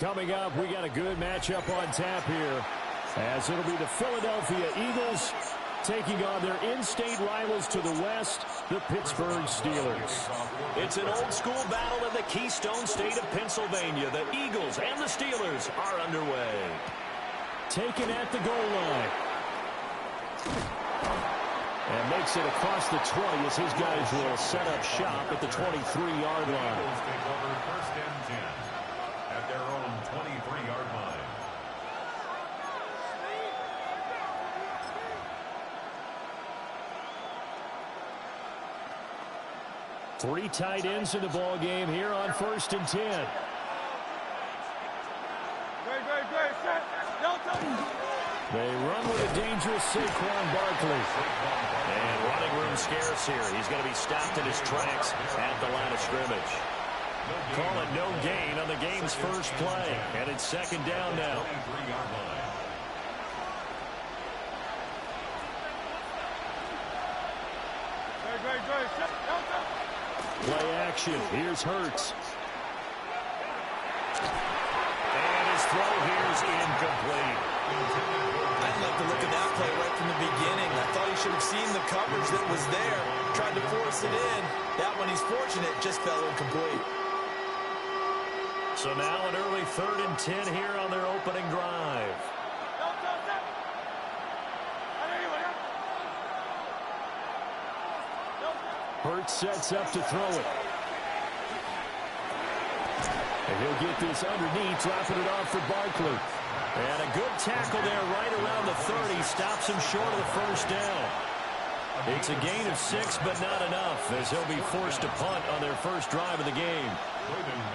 Coming up, we got a good matchup on tap here, as it'll be the Philadelphia Eagles taking on their in-state rivals to the west, the Pittsburgh Steelers. It's an old-school battle in the Keystone State of Pennsylvania. The Eagles and the Steelers are underway. Taken at the goal line. And makes it across the 20 as his guys will set up shop at the 23-yard line. Eagles take over first and 10 at their own 23-yard line. Three tight ends in the ball game here on first and 10. They run with a dangerous Saquon Barkley. And running room scarce here. He's going to be stopped in his tracks at the line of scrimmage. Call it no gain on the game's first play. And it's second down now. Play action. Here's Hurts. And his throw here is incomplete. I'd like to look at that play right from the beginning. I thought he should have seen the coverage that was there. Tried to force it in. That one, he's fortunate, just fell incomplete. So now an early 3rd and 10 here on their opening drive. Hurts sets up to throw it. And he'll get this underneath, dropping it off for Barkley. And a good tackle there right around the 30. Stops him short of the first down. It's a gain of 6, but not enough, as he'll be forced to punt on their first drive of the game.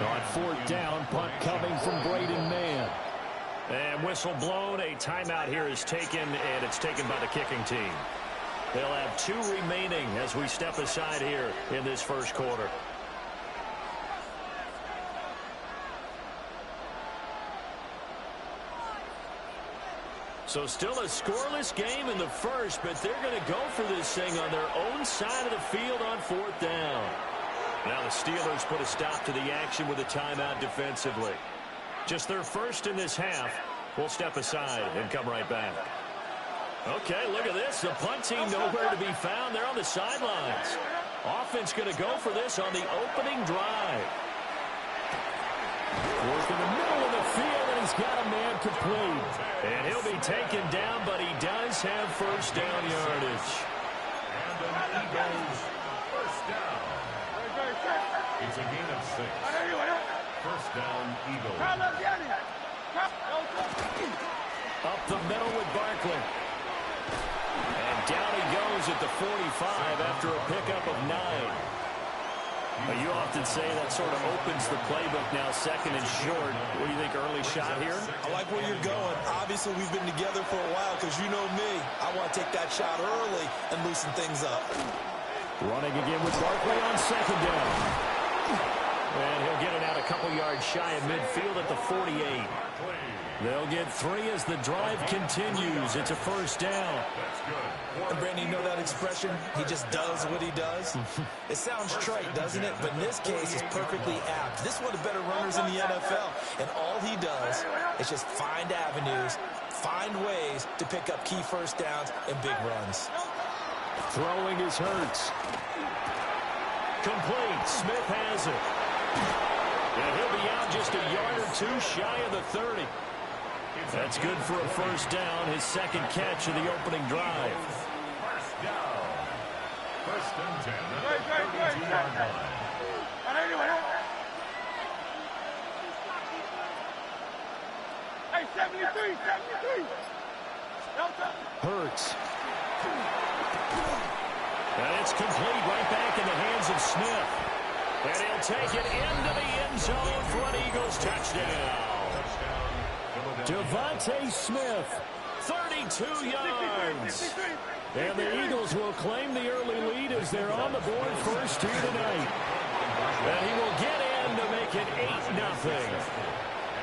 On 4th down, punt coming from Braden Mann. And whistle blown. A timeout here is taken, and it's taken by the kicking team. They'll have 2 remaining as we step aside here in this first quarter. So still a scoreless game in the first, but they're going to go for this thing on their own side of the field on 4th down. Now the Steelers put a stop to the action with a timeout defensively. Just their first in this half. We'll step aside and come right back. Okay, look at this. The punt team nowhere to be found. They're on the sidelines. Offense going to go for this on the opening drive. Work in the middle of the field, and he's got a man complete. And he'll be taken down, but he does have first down yardage. And an Eagles first down. It's a gain of 6. First down, Eagles. Up the middle with Barkley. And down he goes at the 45 after a pickup of 9. You often say that sort of opens the playbook now, 2nd and short. What do you think, early shot here? I like where you're going. Obviously, we've been together for a while because you know me. I want to take that shot early and loosen things up. Running again with Barkley on 2nd down. And he'll get it out a couple yards shy of midfield at the 48. They'll get 3 as the drive continues. It's a first down. And Brandon, you know that expression? He just does what he does? It sounds trite, doesn't it? But in this case, it's perfectly apt. This is one of the better runners in the NFL. And all he does is just find avenues, find ways to pick up key first downs and big runs. Throwing his Hurts. Complete. Smith has it. And he'll be out just a yard or 2 shy of the 30. That's good for a first down, his 2nd catch of the opening drive. First down. First and 10 at the 32-yard line. Hey, 73. Hurts. And it's complete right back in the hands of Smith. And he'll take it into the end zone for an Eagles touchdown. Devontae Smith, 32 yards. And the Eagles will claim the early lead as they're on the board first here tonight. And he will get in to make it 8-0.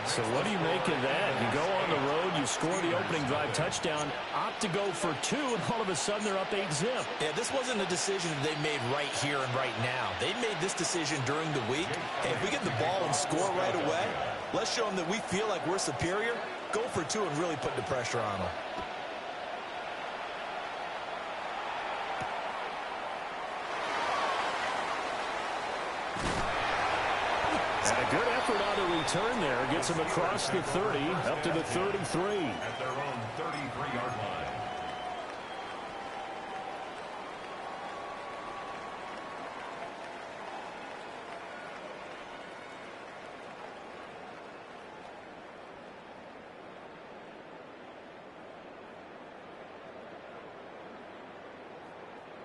So what do you make of that? You go on the road, you score the opening drive touchdown, opt to go for 2, and all of a sudden they're up 8-zip. Yeah, this wasn't a decision that they made right here and right now. They made this decision during the week. Hey, if we get the ball and score right away, Let's show them that we feel like we're superior. Go for two and really put the pressure on them. And a good effort on the return there. Gets him across the 30, up to the 33. At their own 33-yard line.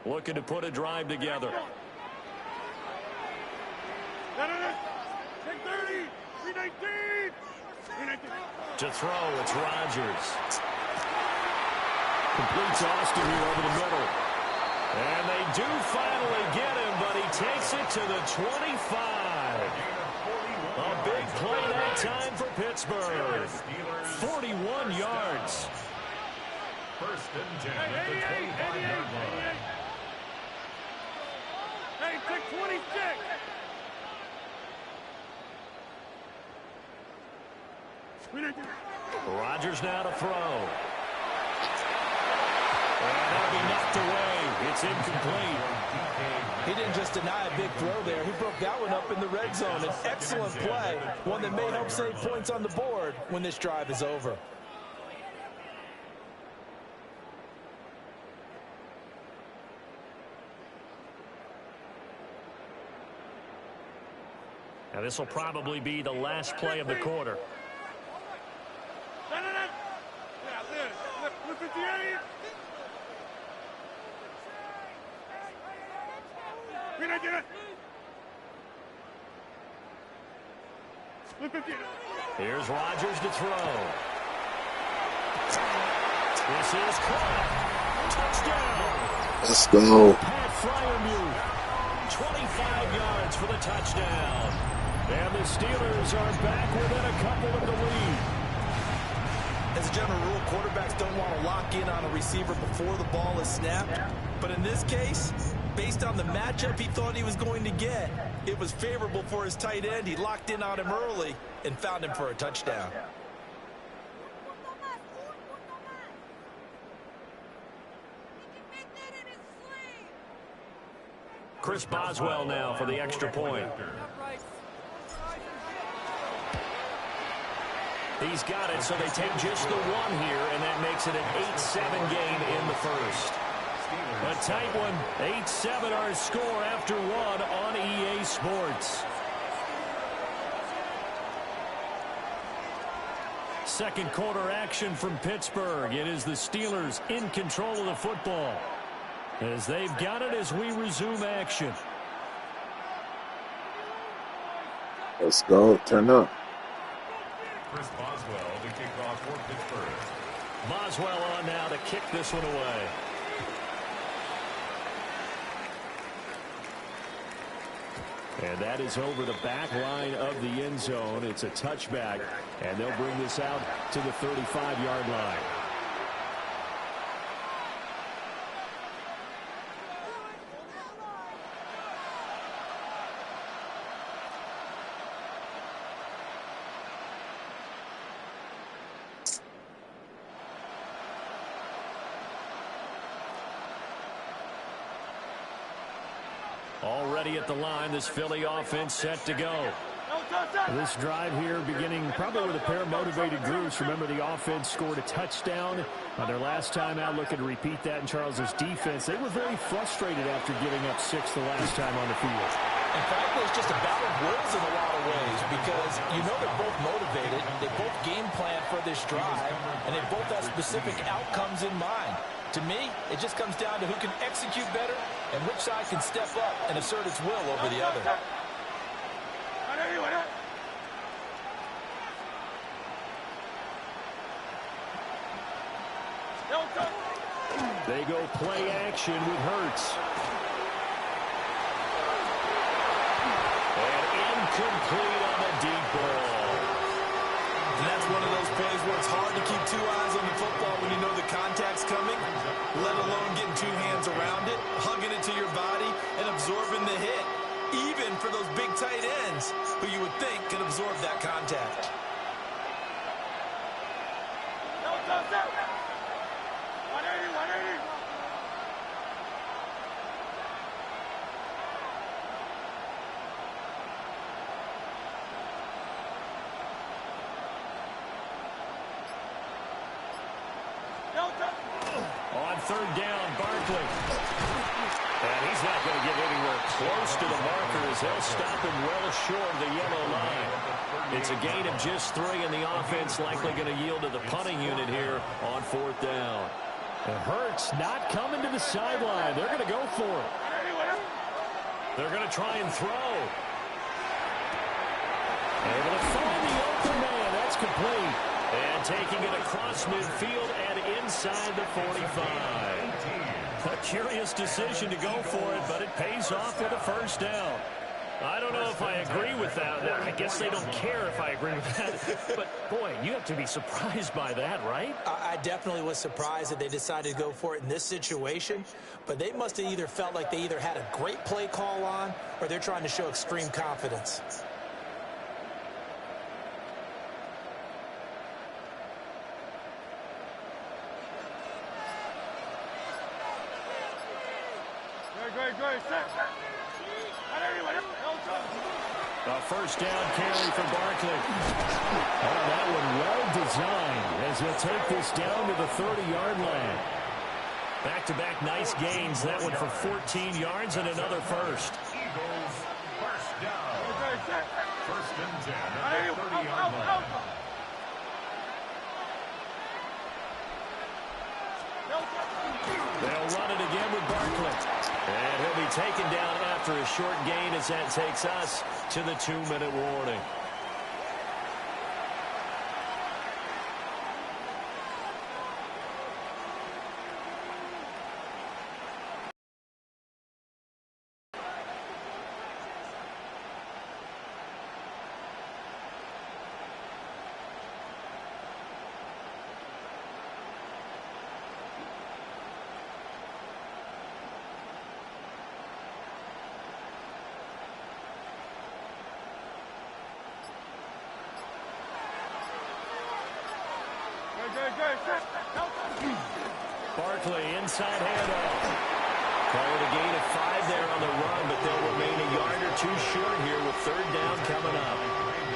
Looking to put a drive together. To throw, it's Rodgers. Completes Austin here over the middle. And they do finally get him, but he takes it to the 25. A big play that time for Pittsburgh. 41 yards. First and 10 at the 25-yard line. Hey, take 26. Rodgers now to throw. And that'll be knocked away. It's incomplete. He didn't just deny a big throw there. He broke that one up in the red zone. An excellent play. One that may help save points on the board when this drive is over. Now this will probably be the last play of the quarter. Here's Rodgers to throw. This is caught. Touchdown. Let's go. Pat Fryermuth. 25 yards for the touchdown. And the Steelers are back within a couple of the lead. As a general rule, quarterbacks don't want to lock in on a receiver before the ball is snapped. But in this case, based on the matchup he thought he was going to get, it was favorable for his tight end. He locked in on him early and found him for a touchdown. Chris Boswell now for the extra point. He's got it, so they take just the one here, and that makes it an 8-7 game in the first. A tight one, 8-7 our score after one on EA Sports. Second quarter action from Pittsburgh. It is the Steelers in control of the football as they've got it as we resume action. Let's go. Turn up. Chris Boswell to kick off for Pittsburgh. Boswell on now to kick this one away. And that is over the back line of the end zone. It's a touchback, and they'll bring this out to the 35-yard line. Already at the line, this Philly offense set to go. This drive here beginning probably with a pair of motivated groups. Remember, the offense scored a touchdown on their last time out. Looking to repeat that in Charles's defense. They were very frustrated after giving up 6 the last time on the field. And frankly, it's just a battle of wills in a lot of ways because you know they're both motivated. They both game plan for this drive, and they both have specific outcomes in mind. To me, it just comes down to who can execute better and which side can step up and assert its will over the other. They go play action with Hurts. And incomplete on the deep ball. And that's one of those plays where it's hard to keep two eyes on the football when you know the contact's coming, let alone getting two hands around it, hugging it to your body, and absorbing the hit. even for those big tight ends who you would think could absorb that contact. On third down, Barkley. And he's not going to get anywhere close to the marker as they'll stop him well short of the yellow line. It's a gain of just 3, and the offense likely going to yield to the punting unit here on fourth down. It hurts not coming to the sideline. They're going to go for it. They're going to try and throw. Able to find the open man. That's complete. And taking it across midfield and inside the 45. A curious decision to go for it, but it pays off with a first down. I don't know if I agree with that. I guess they don't care if I agree with that. But, boy, you have to be surprised by that, right? I definitely was surprised that they decided to go for it in this situation. But they must have either felt like they either had a great play call on or they're trying to show extreme confidence. A first down carry for Barkley. Oh, that one well designed as he'll take this down to the 30-yard line. Back-to-back nice gains. That one for 14 yards and another first. Eagles first down. First and 10 at the 30-yard line. They'll run it again with Barkley. And he'll be taken down after a short gain as that takes us to the 2-minute warning. Barkley inside handoff. Call it a gain of 5 there on the run, but they'll remain a yard or 2 short here with third down coming up.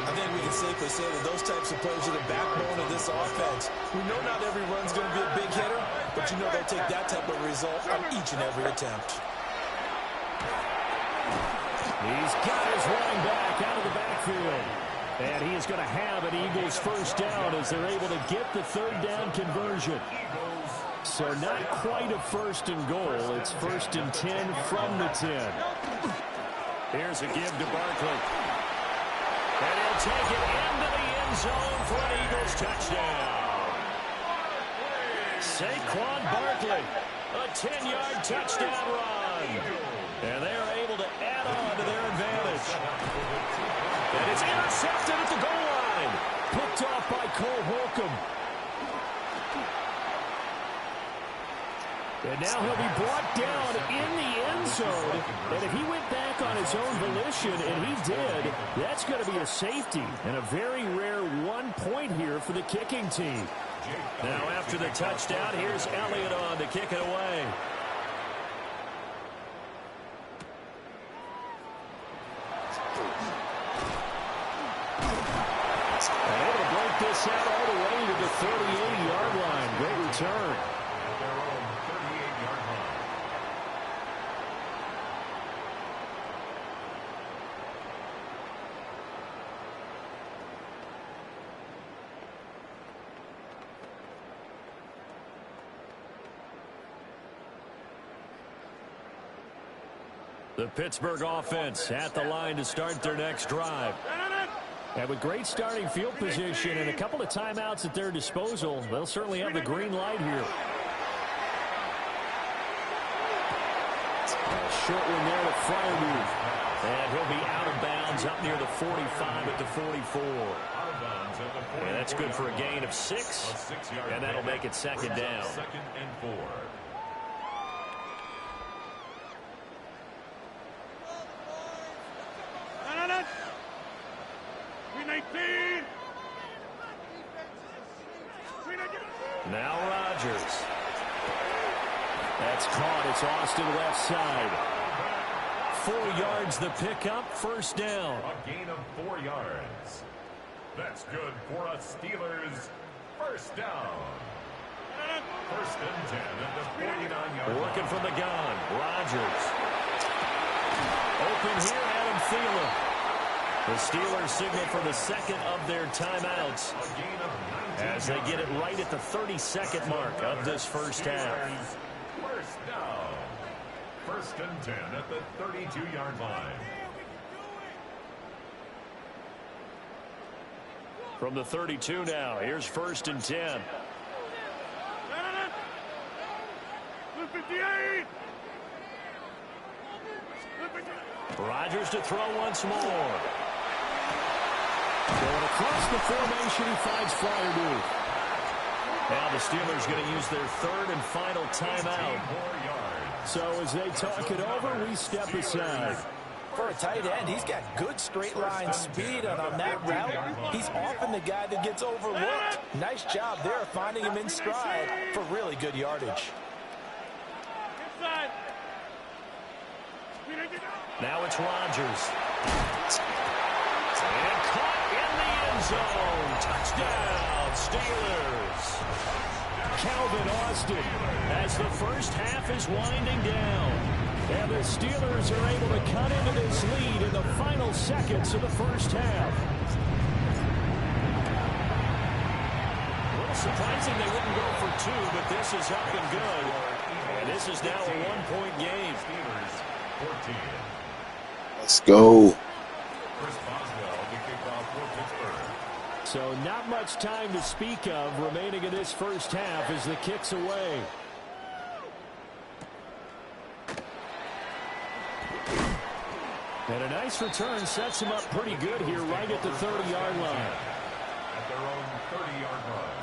I think we can safely say that those types of plays are the backbone of this offense. We know not every run's going to be a big hitter, but you know they'll take that type of result on each and every attempt. He's got his running back out of the backfield. And he is going to have an Eagles first down as they're able to get the third down conversion. So not quite a first and goal. It's first and 10 from the 10. Here's a give to Barkley. And he'll take it into the end zone for an Eagles touchdown. Saquon Barkley, a 10-yard touchdown run. And they are able to add on to their advantage. And it's intercepted at the goal line. Picked off by Cole Holcomb. And now he'll be brought down in the end zone. And if he went back on his own volition, and he did, that's going to be a safety. And a very rare 1 point here for the kicking team. Now after the touchdown, here's Elliott on to kick it away. And able to break this out all the way to the 38-yard line. Great return. The Pittsburgh offense at the line to start their next drive. And with great starting field position and a couple of timeouts at their disposal, they'll certainly have the green light here. A short one there to Freiermuth. And he'll be out of bounds up near the 45 at the 44. And that's good for a gain of 6. And that'll make it second down. Second and 4. Now Rodgers. That's caught. It's Austin left side. 4 yards the pickup, first down. A gain of 4 yards. That's good for a Steelers first down. First and 10 at the 49-yard line. Working from the gun. Rodgers. Open here, Adam Thielen. The Steelers signal for the second of their timeouts as they get it right at the 32nd mark of this first half. First down. First and 10 at the 32-yard line. From the 32 now, here's first and 10. Rodgers to throw once more. Going across the formation, he finds flyer move. Now the Steelers going to use their third and final timeout. So as they talk it over, we step aside. For a tight end, he's got good straight line speed, and on that route, he's often the guy that gets overlooked. Nice job there finding him in stride for really good yardage. Now it's Rodgers. And caught in the end zone. Touchdown, Steelers. Calvin Austin As the first half is winding down. and the Steelers are able to cut into this lead in the final seconds of the first half. A little surprising they wouldn't go for 2, but this is up and good. And this is now a 1-point game. Steelers 14. Let's go. Chris Boswell to kick off for Pittsburgh. So not much time to speak of remaining in this first half as the kick's away. And a nice return sets him up pretty good here right at the 30-yard line. At their own 30-yard line.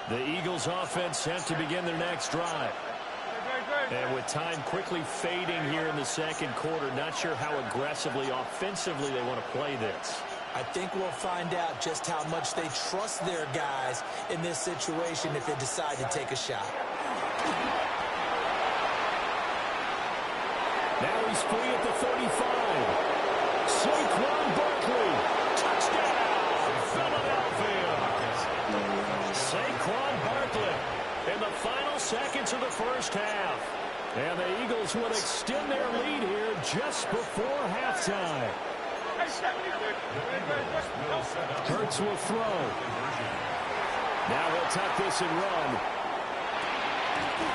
The Eagles offense set to begin their next drive. And with time quickly fading here in the second quarter, not sure how aggressively, offensively they want to play this. I think we'll find out just how much they trust their guys in this situation if they decide to take a shot. Now he's free at the 35. Saquon Barkley. Touchdown, Philadelphia. Saquon Barkley in the final seconds of the first half. And the Eagles will extend their lead here just before halftime. Hurts will throw. Now he'll tuck this and run.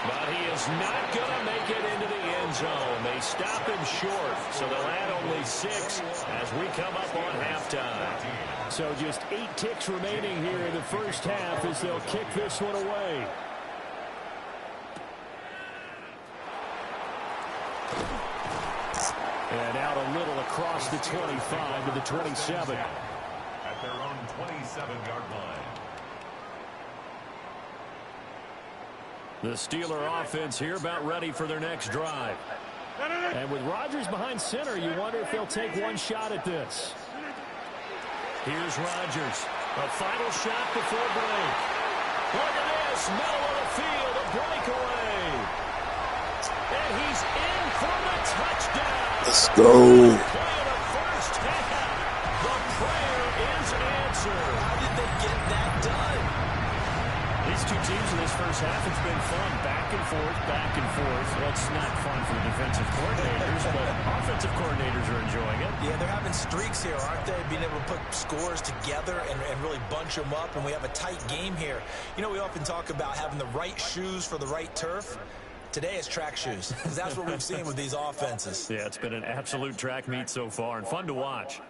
But he is not going to make it into the end zone. They stop him short, so they'll add only 6 as we come up on halftime. So just 8 ticks remaining here in the first half as they'll kick this one away. And out a little across the 25 to the 27. At their own 27-yard line. The Steeler offense here about ready for their next drive. And with Rodgers behind center, you wonder if they'll take one shot at this. Here's Rodgers. A final shot before break. Look at this. Middle of the field. A breakaway. And he's in for the touchdown. Let's go. Play of the first half. The prayer is answered. How did they get that done? These two teams in this first half, it's been fun. Back and forth, back and forth. Well, it's not fun for the defensive coordinators, but offensive coordinators are enjoying it. Yeah, they're having streaks here, aren't they? Being able to put scores together and really bunch them up, and we have a tight game here. You know, we often talk about having the right shoes for the right turf. Today is track shoes, because that's what we've seen with these offenses. Yeah, it's been an absolute track meet so far, and fun to watch.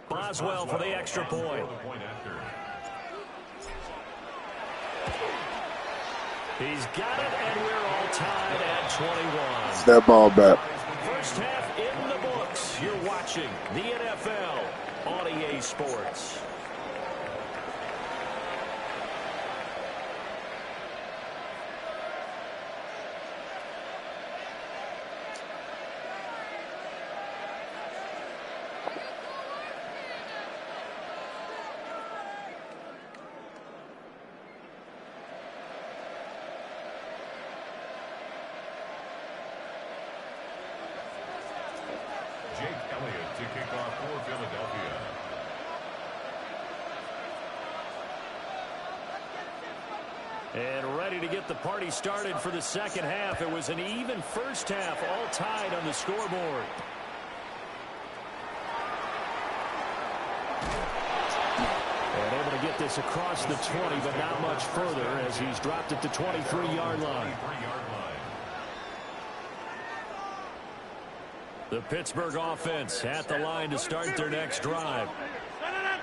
Boswell for the extra point. He's got it, and we're all tied at 21. That ball back. First half in the books. You're watching the NFL on EA Sports. Jake Elliott to kick off for Philadelphia. And ready to get the party started for the second half. It was an even first half, all tied on the scoreboard. And able to get this across the 20, but not much further as he's dropped it to 23-yard line. The Pittsburgh offense at the line to start their next drive.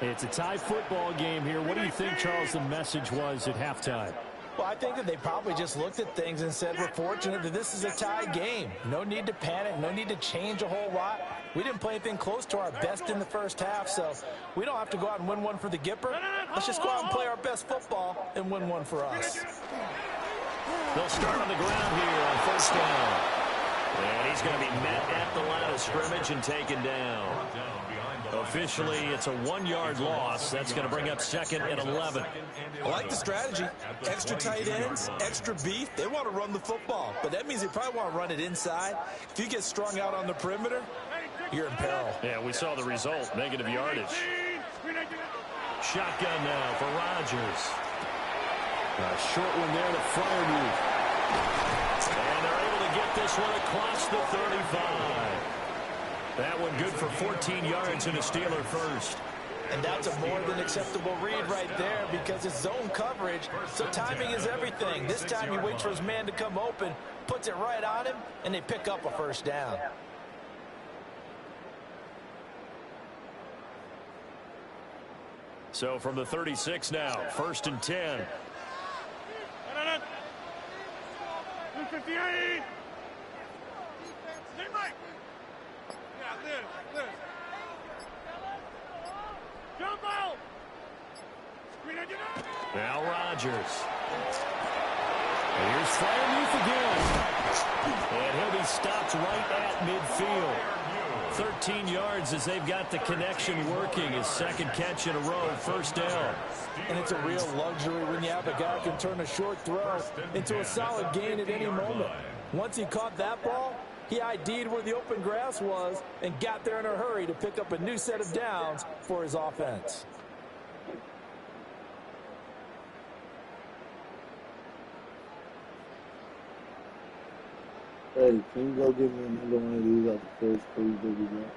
It's a tie football game here. What do you think, Charles, the message was at halftime? Well, I think that they probably just looked at things and said, we're fortunate that this is a tie game. No need to panic, no need to change a whole lot. We didn't play anything close to our best in the first half, so we don't have to go out and win one for the Gipper. Let's just go out and play our best football and win one for us. They'll start on the ground here on first down. And he's going to be met at the line of scrimmage and taken down. Officially, it's a 1-yard loss. That's going to bring up 2nd and 11. I like the strategy. Extra tight ends, extra beef. They want to run the football, but that means they probably want to run it inside. If you get strung out on the perimeter, you're in peril. Yeah, we saw the result. Negative yardage. Shotgun now for Rodgers. A short one there to Freiermuth. And they're able to get this one across the 35. That one good for 14 yards and a Steeler first. And that's a more than acceptable read right there because it's zone coverage, so timing is everything. This time he waits for his man to come open, puts it right on him, and they pick up a first down. So from the 36 now, 1st and 10. 58. Now Rodgers. Here's Freiermuth again. And he'll be stopped right at midfield. 13 yards as they've got the connection working. His second catch in a row, first down. And it's a real luxury when you have a guy who can turn a short throw into a solid gain at any moment. Once he caught that ball, he ID'd where the open grass was and got there in a hurry to pick up a new set of downs for his offense. Hey, can you go get me another one of these at the first, please, baby girl?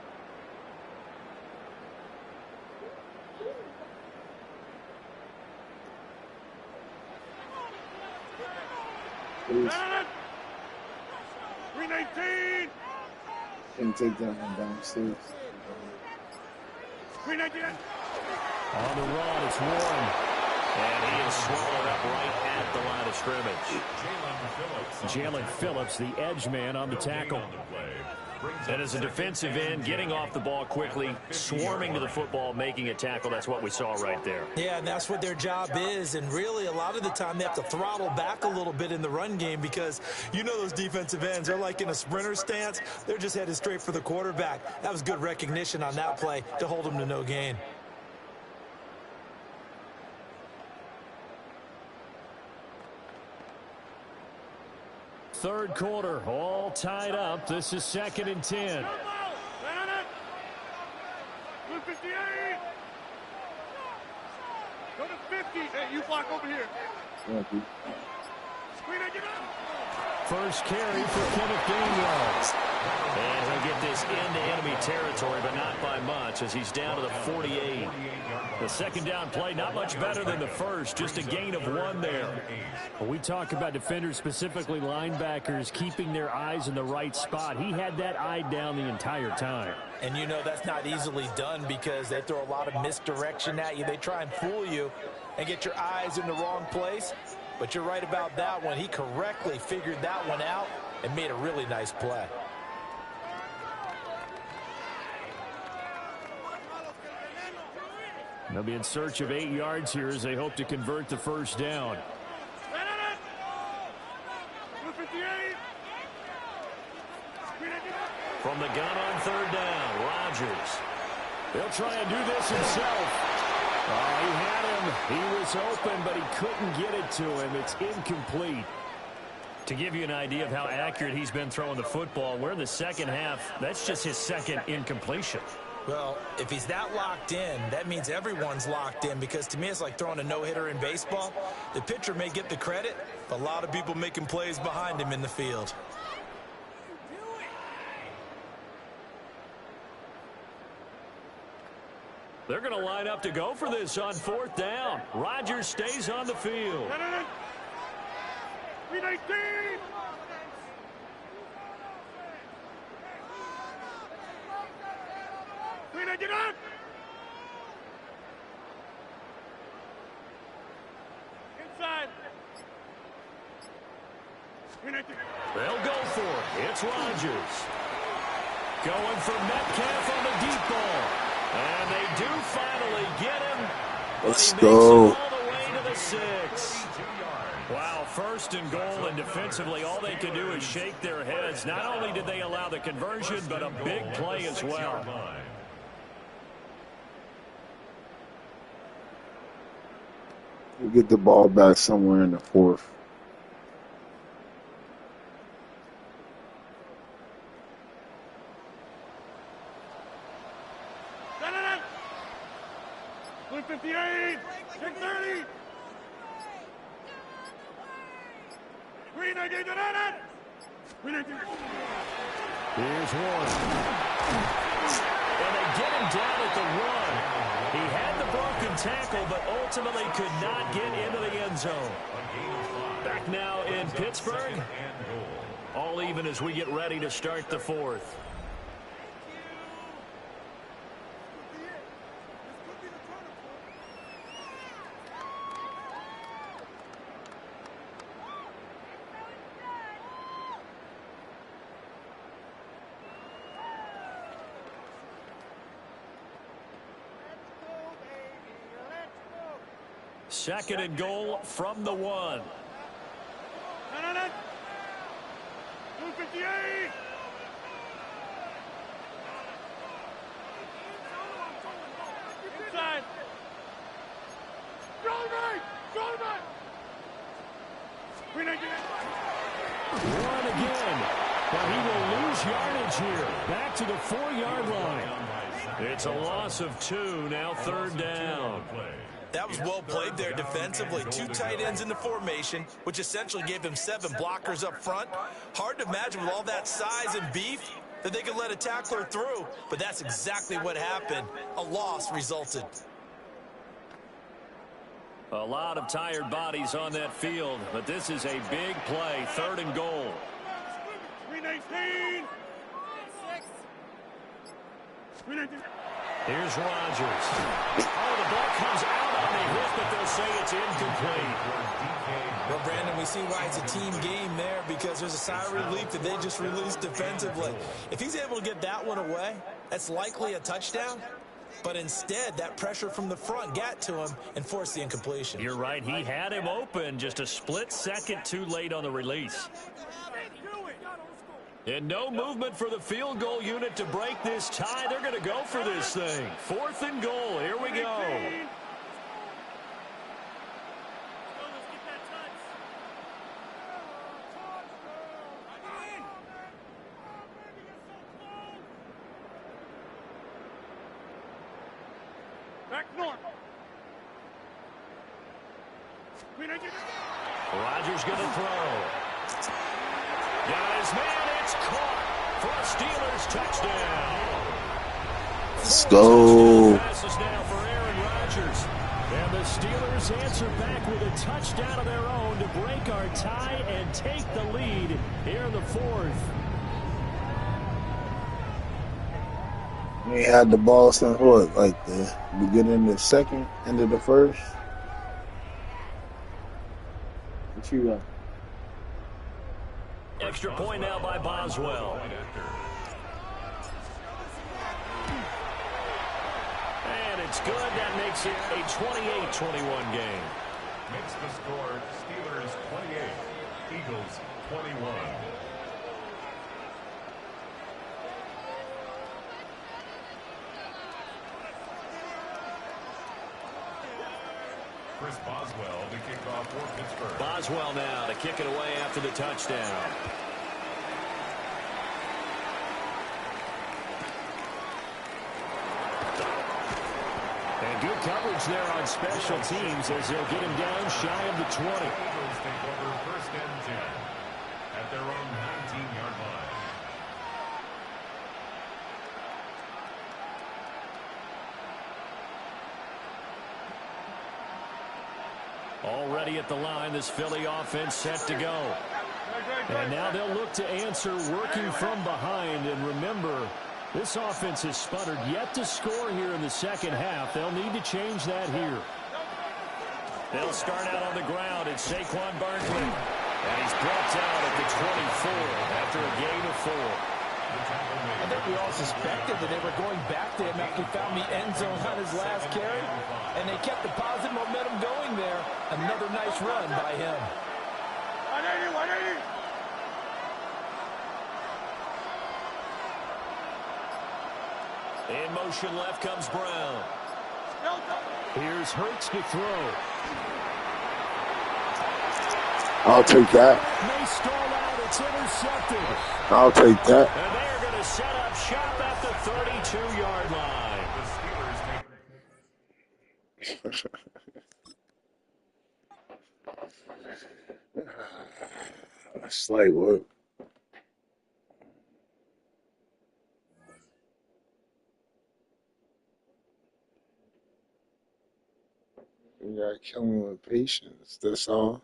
Please. 319. Can take that one downstairs. 319. On the run, it's Warren. And he is swallowed up right at the line of scrimmage. Jalen Phillips, the edge man on the tackle. And as a defensive end, getting off the ball quickly, swarming to the football, making a tackle. That's what we saw right there. Yeah, and that's what their job is. And really, a lot of the time, they have to throttle back a little bit in the run game because you know those defensive ends, they're like in a sprinter stance. They're just headed straight for the quarterback. That was good recognition on that play to hold them to no gain. Third quarter, all tied up. This is 2nd and 10. 258. Go to 50. Hey, you block over here. Thank you. Screen it, get up. First carry for Kenneth Gainwell. And he'll get this into enemy territory, but not by much as he's down to the 48. The second down play, not much better than the first, just a gain of 1 there. We talk about defenders, specifically linebackers, keeping their eyes in the right spot. He had that eye down the entire time. And you know that's not easily done because they throw a lot of misdirection at you. They try and fool you and get your eyes in the wrong place. But you're right about that one. He correctly figured that one out and made a really nice play. They'll be in search of 8 yards here as they hope to convert the first down. From the gun on third down, Rodgers. He'll try and do this himself. Oh, he had him. He was open, but he couldn't get it to him. It's incomplete. To give you an idea of how accurate he's been throwing the football, we're in the second half. That's just his second incompletion. Well, if he's that locked in, that means everyone's locked in, because to me it's like throwing a no-hitter in baseball. The pitcher may get the credit, but a lot of people making plays behind him in the field. They're going to line up to go for this on 4th down. Rodgers stays on the field. 319. Get up! Inside. They'll go for it. It's Rodgers. Going for Metcalf on the deep ball. And they do finally get him. Let's but he go. makes it all the way to the 6. Wow, 1st and goal, and defensively all they can do is shake their heads. Not only did they allow the conversion, but a big play as well. We get the ball back somewhere in the 4th. Blue 58. 630. Green 98. Here's one. And they get him down at the 1. He had the broken tackle, but ultimately could not get into the end zone. Back now in Pittsburgh. All even as we get ready to start the 4th. Second and goal from the 1. Blue 58. Inside. Go right. Green 98. One again. But he will lose yardage here. Back to the 4-yard line. It's a loss of 2, now 3rd down. That was well played there defensively. 2 tight ends in the formation, which essentially gave him 7 blockers up front. Hard to imagine with all that size and beef that they could let a tackler through, but that's exactly what happened. A loss resulted. A lot of tired bodies on that field, but this is a big play. 3rd and goal. 319. 319. Here's Rodgers. Oh, the ball comes out on the hit, but they'll say it's incomplete. Well, Brandon, we see why it's a team game there, because there's a sigh of relief that they just released defensively. If he's able to get that one away, that's likely a touchdown. But instead, that pressure from the front got to him and forced the incompletion. You're right. He had him open, just a split second too late on the release. And no movement for the field goal unit to break this tie. They're going to go for this thing. 4th and goal. Here we go. Back north. Rodgers going to throw. Got his man. It's caught for a Steelers touchdown. Let's go. Passes now for Aaron Rodgers. And the Steelers answer back with a touchdown of their own to break our tie and take the lead here in the 4th. We had the ball since what, like the beginning of the 2nd, end of the 1st? What you got? Extra point now by Boswell. And it's good. That makes it a 28-21 game. Makes the score Steelers 28, Eagles 21. Chris Boswell to kick off for Pittsburgh. Boswell now to kick it away after the touchdown. And good coverage there on special teams as they'll get him down shy of the 20. Eagles take over first and 10 at their own 19-yard line. Already at the line, this Philly offense set to go. And now they'll look to answer working from behind. And remember, this offense has sputtered yet to score here in the second half. They'll need to change that here. They'll start out on the ground. It's Saquon Barkley. And he's brought down at the 24 after a gain of 4. I think we all suspected that they were going back to him after he found the end zone on his last carry. And they kept the positive momentum going there. Another nice run by him. 180, 180. In motion left comes Brown. Here's Hurts to throw. I'll take that. May stall out. It's intercepted. I'll take that. And they are going to set up shop at the 32-yard line. The Steelers take Slight work. You gotta kill him with patience. That's all.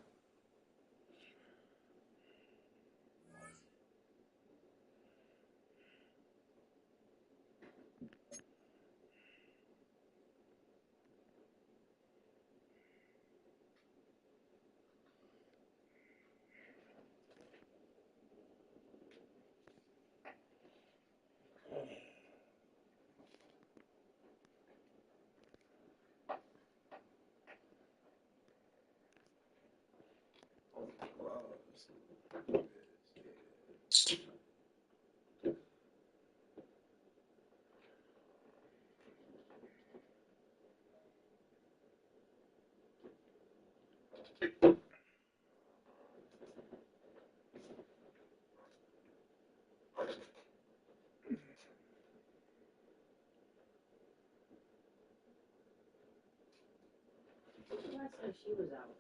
Last time she was out.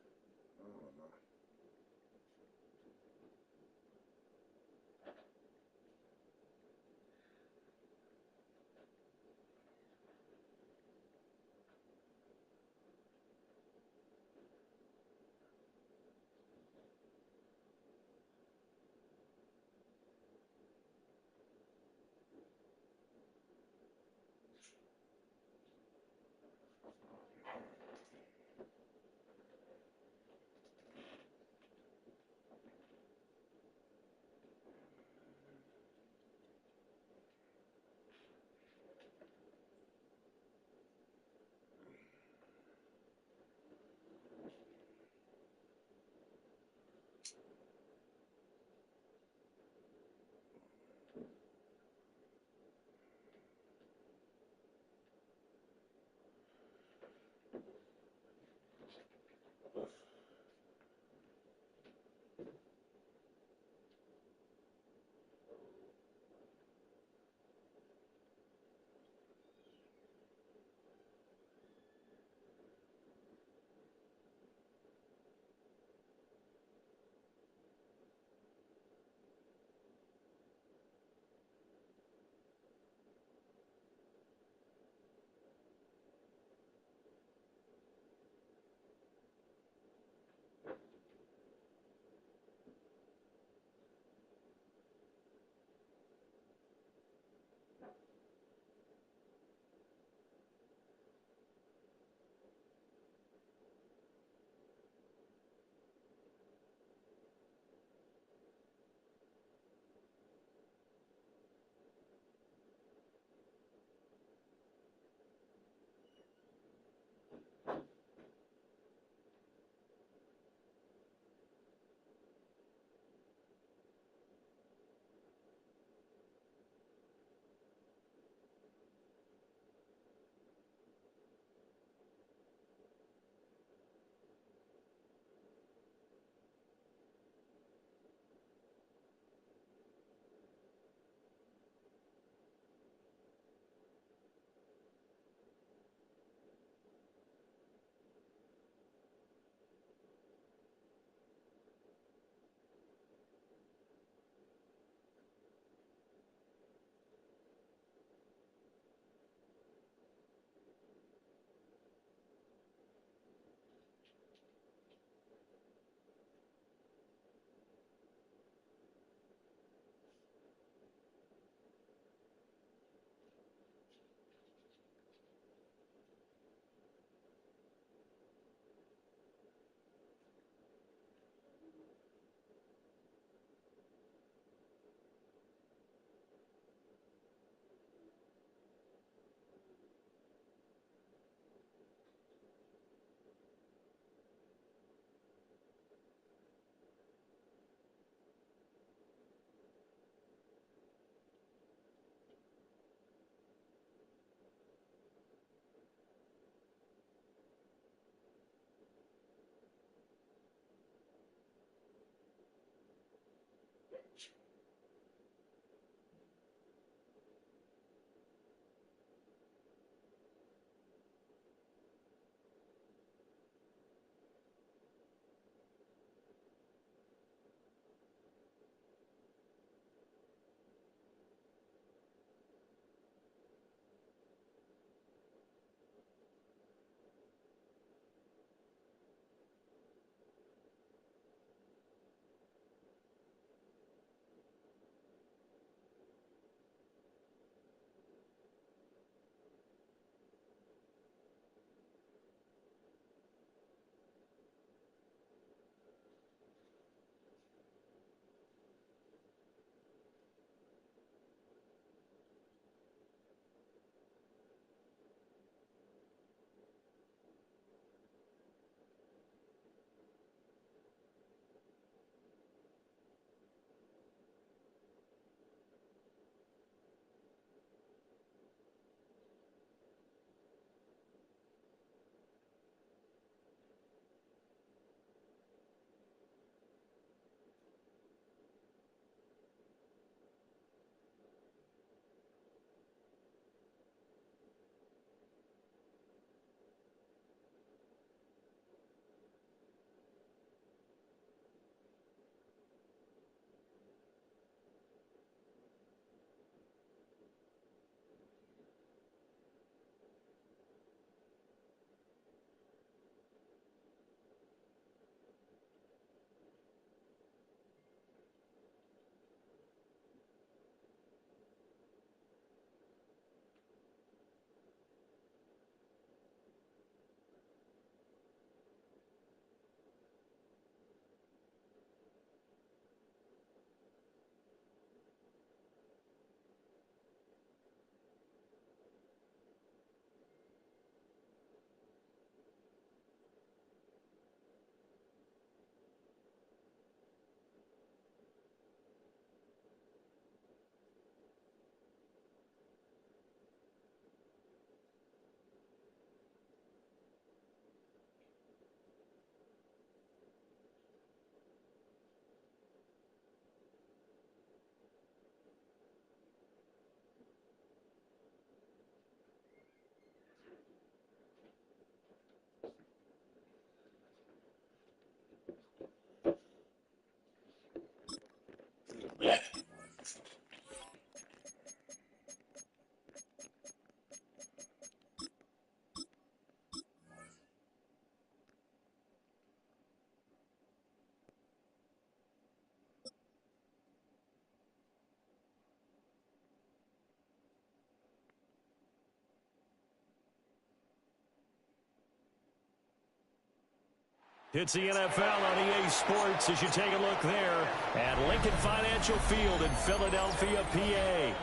It's the NFL on EA Sports as you take a look there at Lincoln Financial Field in Philadelphia, PA.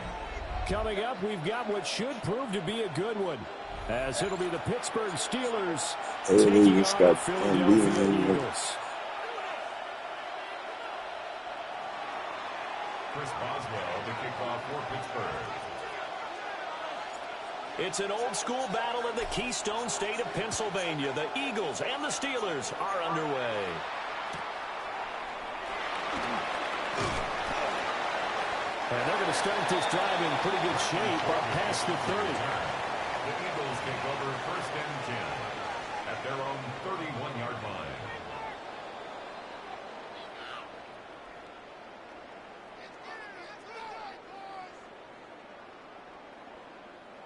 Coming up, we've got what should prove to be a good one, as it'll be the Pittsburgh Steelers taking on the Philadelphia Eagles. Chris Boswell, the kickoff for Pittsburgh. It's an old-school battle in the Keystone State of Pennsylvania. The Eagles and the Steelers are underway. And they're going to start this drive in pretty good shape up past the 30. The Eagles take over 1st and 10 at their own 31-yard line.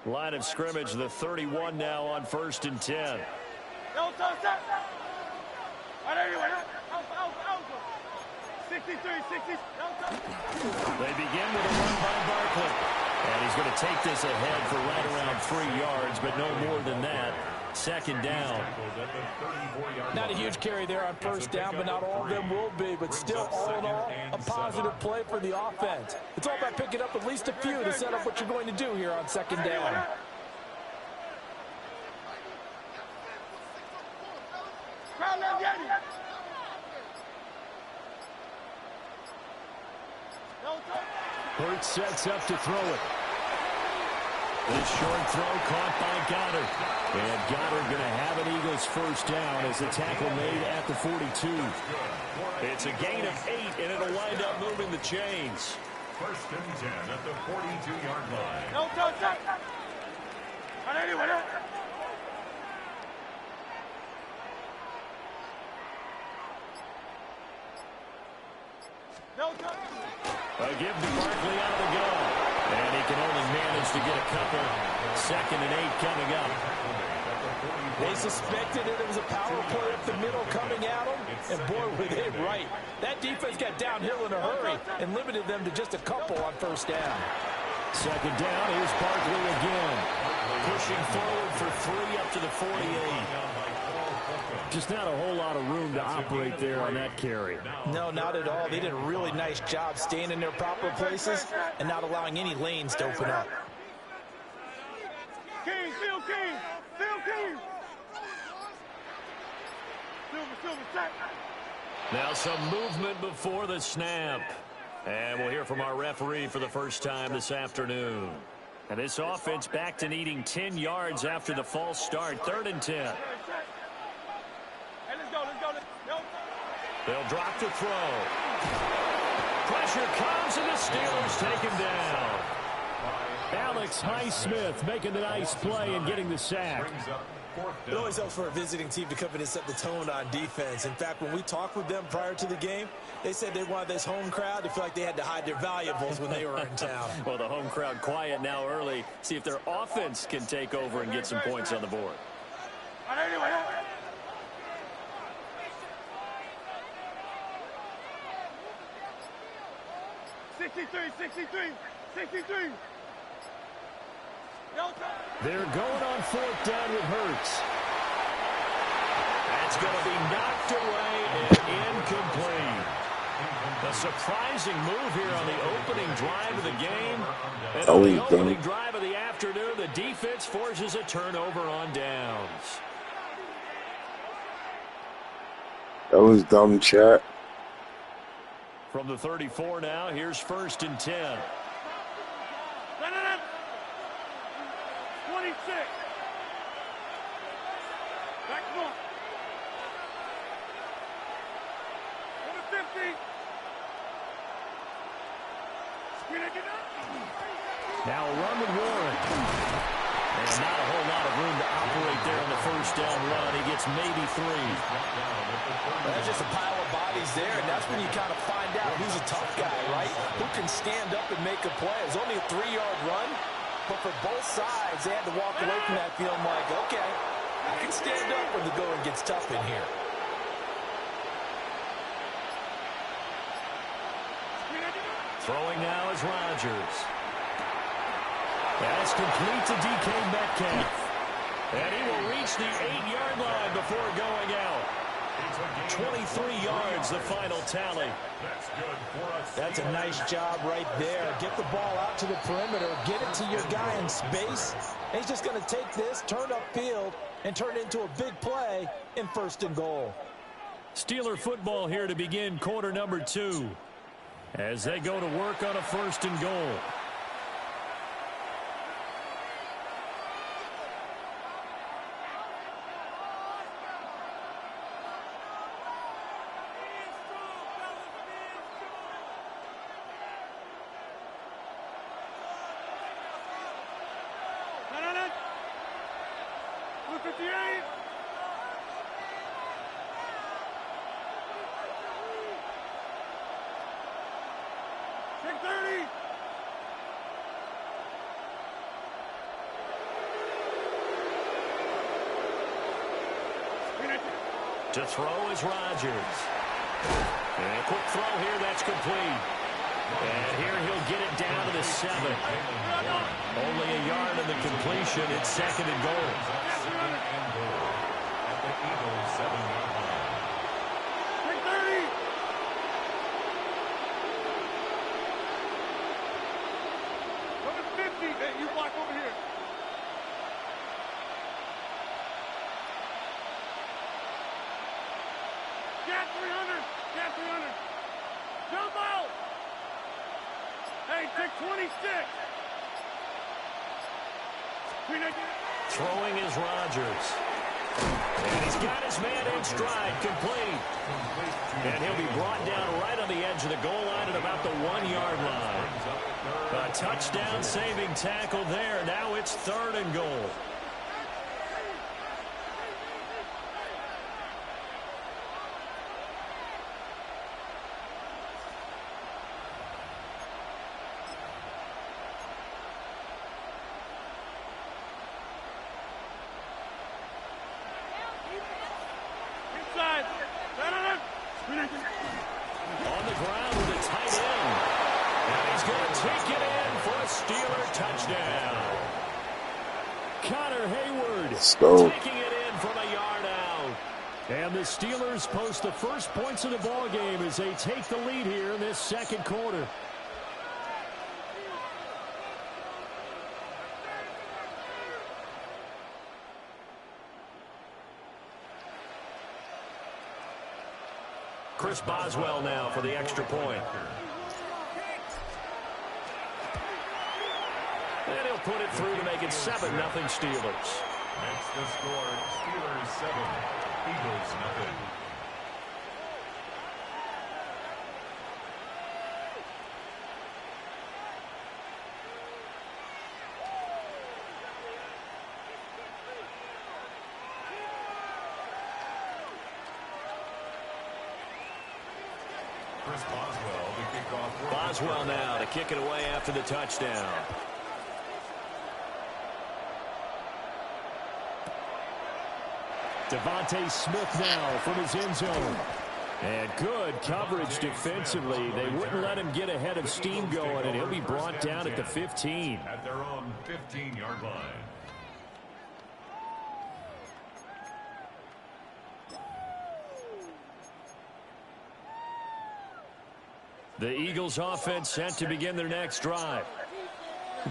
Line of scrimmage, the 31 now on 1st and 10. They begin with a run by Barkley. And he's going to take this ahead for right around 3 yards, but no more than that. 2nd down. Not a huge carry there on 1st down, but not all of them will be. But still, all in all, a positive play for the offense. It's all about picking up at least a few to set up what you're going to do here on 2nd down. Hurts sets up to throw it. This short throw caught by Goddard. And Goddard going to have an Eagles 1st down as the tackle made at the 42. It's a gain of 8, and it'll wind up moving the chains. 1st and 10 at the 42-yard line. A give to Barkley out of the gun. And he can only manage to get a couple. 2nd and 8 coming up. They suspected it was a power play up the middle coming at them, and boy, were they right. That defense got downhill in a hurry and limited them to just a couple on 1st down. 2nd down, here's Barkley again. Pushing forward for 3 up to the 48. Just not a whole lot of room to operate there on that carry. No, not at all. They did a really nice job staying in their proper places and not allowing any lanes to open up. Now some movement before the snap. And we'll hear from our referee for the first time this afternoon. And this offense back to needing 10 yards after the false start. 3rd and 10. They'll drop to throw. Pressure comes, and the Steelers take him down. Alex Highsmith making the nice play and getting the sack. It always helps for a visiting team to come in and set the tone on defense. In fact, when we talked with them prior to the game, they said they wanted this home crowd to feel like they had to hide their valuables when they were in town. Well, the home crowd quiet now early. See if their offense can take over and get some points on the board. 63. They're going on 4th down with Hurts. That's going to be knocked away and incomplete. A surprising move here on the opening drive of the game. And on the opening drive of the afternoon, the defense forces a turnover on downs. That was dumb, chat. From the 34 now, here's 1st and 10. 26. Back one. 50. Now a run with Warren. And not a whole lot of room to operate there on the 1st down run. He gets maybe 3. There's just a pile of bodies there, and that's when you kind of find out who's a tough guy, right? Who can stand up and make a play. It was only a 3-yard run, but for both sides, they had to walk away from that feeling like, okay, I can stand up when the going gets tough in here. Throwing now is Rodgers. That's complete to DK Metcalf. And he will reach the 8-yard line before going out. 23 yards, the final tally. That's a nice job right there. Get the ball out to the perimeter. Get it to your guy in space. And he's just going to take this, turn upfield, and turn it into a big play in 1st and goal. Steeler football here to begin quarter number 2 as they go to work on a 1st and goal. To throw is Rodgers. And a quick throw here, that's complete. And here he'll get it down to the 7. Only a yard in the completion. It's 2nd and goal. At the Eagles' 7-yard line. Number 50, hey, you block over here. Cat 300, cat 300. Jump out. Hey, take 26. Throwing is Rodgers. And he's got his man in stride, complete. And he'll be brought down right on the edge of the goal line at about the 1-yard line. A touchdown-saving tackle there. Now it's 3rd and goal. On the ground with a tight end. And he's going to take it in for a Steeler touchdown. Connor Hayward taking it in from a yard out. And the Steelers post the first points of the ball game as they take the lead here in this 2nd quarter. Chris Boswell now for the extra point. And he'll put it through to make it 7-0 Steelers. Makes the score Steelers 7, Eagles 0. Boswell now to kick it away after the touchdown. Devontae Smith now from his end zone. And good coverage defensively. They wouldn't let him get ahead of steam going, and he'll be brought down at the 15. At their own 15-yard line. The Eagles offense set to begin their next drive.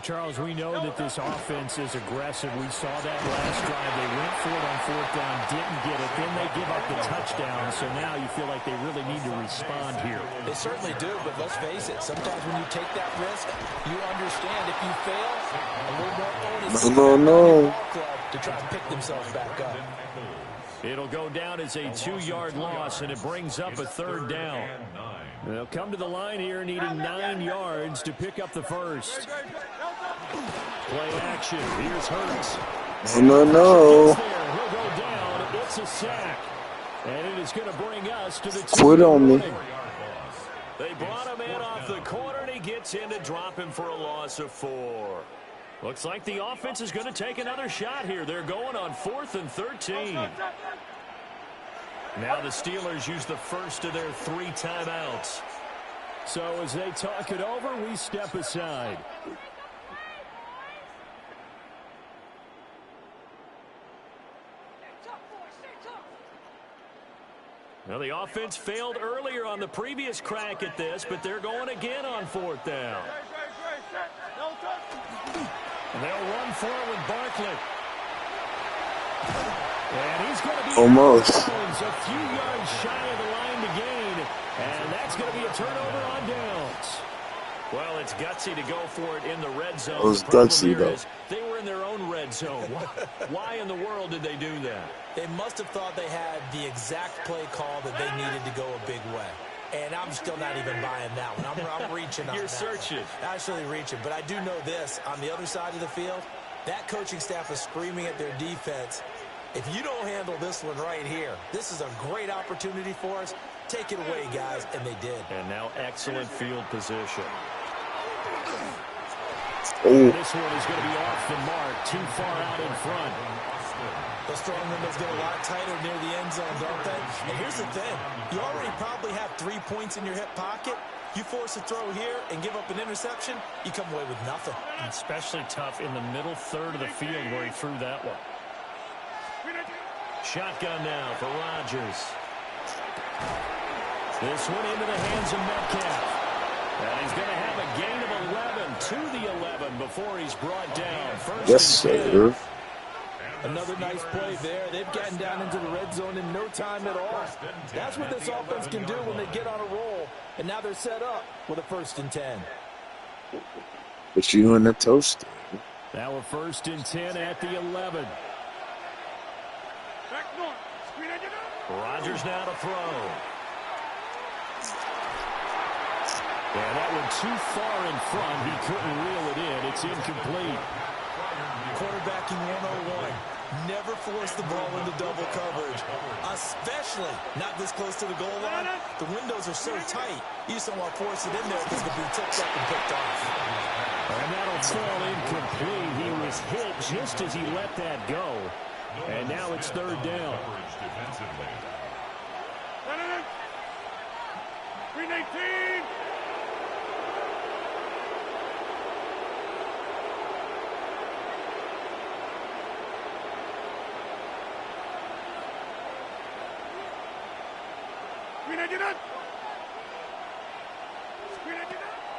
Charles, we know that this offense is aggressive. We saw that last drive. They went for it on 4th down, didn't get it. Then they give up the touchdown. So now you feel like they really need to respond here. They certainly do, but let's face it. Sometimes when you take that risk, you understand if you fail, a little more onus to try to pick themselves back up. It'll go down as a 2-yard loss, and it brings up a 3rd down. They'll come to the line here needing 9 yards to pick up the first. Play action. Here's Hurts. No. He'll go down. It's a sack. And it is going to bring us to the 2. Quit on me. They brought him in off the corner, and he gets in to drop him for a loss of 4. Looks like the offense is going to take another shot here. They're going on 4th and 13. Now the Steelers use the first of their 3 timeouts. So as they talk it over, we step aside. Well, the offense failed earlier on the previous crack at this, but they're going again on 4th down. And they'll run for it with Barkley. And he's going to be almost a few yards shy of the line to gain. And that's going to be a turnover on downs. Well, it's gutsy to go for it in the red zone. It was gutsy, though. They were in their own red zone. Why in the world did they do that? They must have thought they had the exact play call that they needed to go a big way. And I'm still not even buying that one. I'm reaching on that. You're searching. Actually reaching. But I do know this. On the other side of the field, that coaching staff is screaming at their defense. If you don't handle this one right here, this is a great opportunity for us. Take it away, guys. And they did. And now excellent field position. Ooh. This one is going to be off the mark, too far out in front. Those throwing windows get a lot tighter near the end zone, don't they? And here's the thing. You already probably have 3 points in your hip pocket. You force a throw here and give up an interception, you come away with nothing. Especially tough in the middle third of the field where he threw that one. Shotgun now for Rodgers. This one into the hands of Metcalf. And he's going to have a gain of 11 to the 11 before he's brought down. First Yes, sir. Another nice play there. They've gotten down into the red zone in no time at all. That's what this offense can do when they get on a roll. And now they're set up with a 1st and 10. But you in the toaster. Now a 1st and 10 at the 11. Rodgers now to throw. And that one too far in front. He couldn't reel it in. It's incomplete. Quarterbacking 101. Never force the ball into double coverage, especially not this close to the goal line. The windows are so tight, you just don't want to force it in there because it'll be tipped up and picked off. And that'll fall incomplete. He was hit just as he let that go. And now it's 3rd down. 319.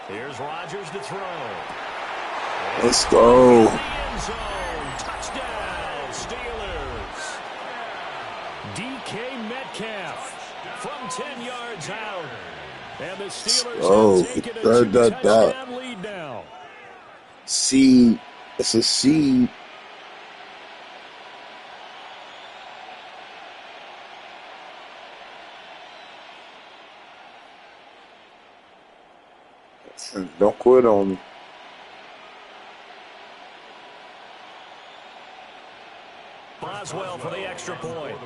Here's Rodgers to throw. Let's go. End zone. Touchdown, Steelers. DK Metcalf from 10 yards out. And the Steelers have taken a 2-touchdown lead now. Seed. It's a seed. Don't quit on me. Boswell for the extra point.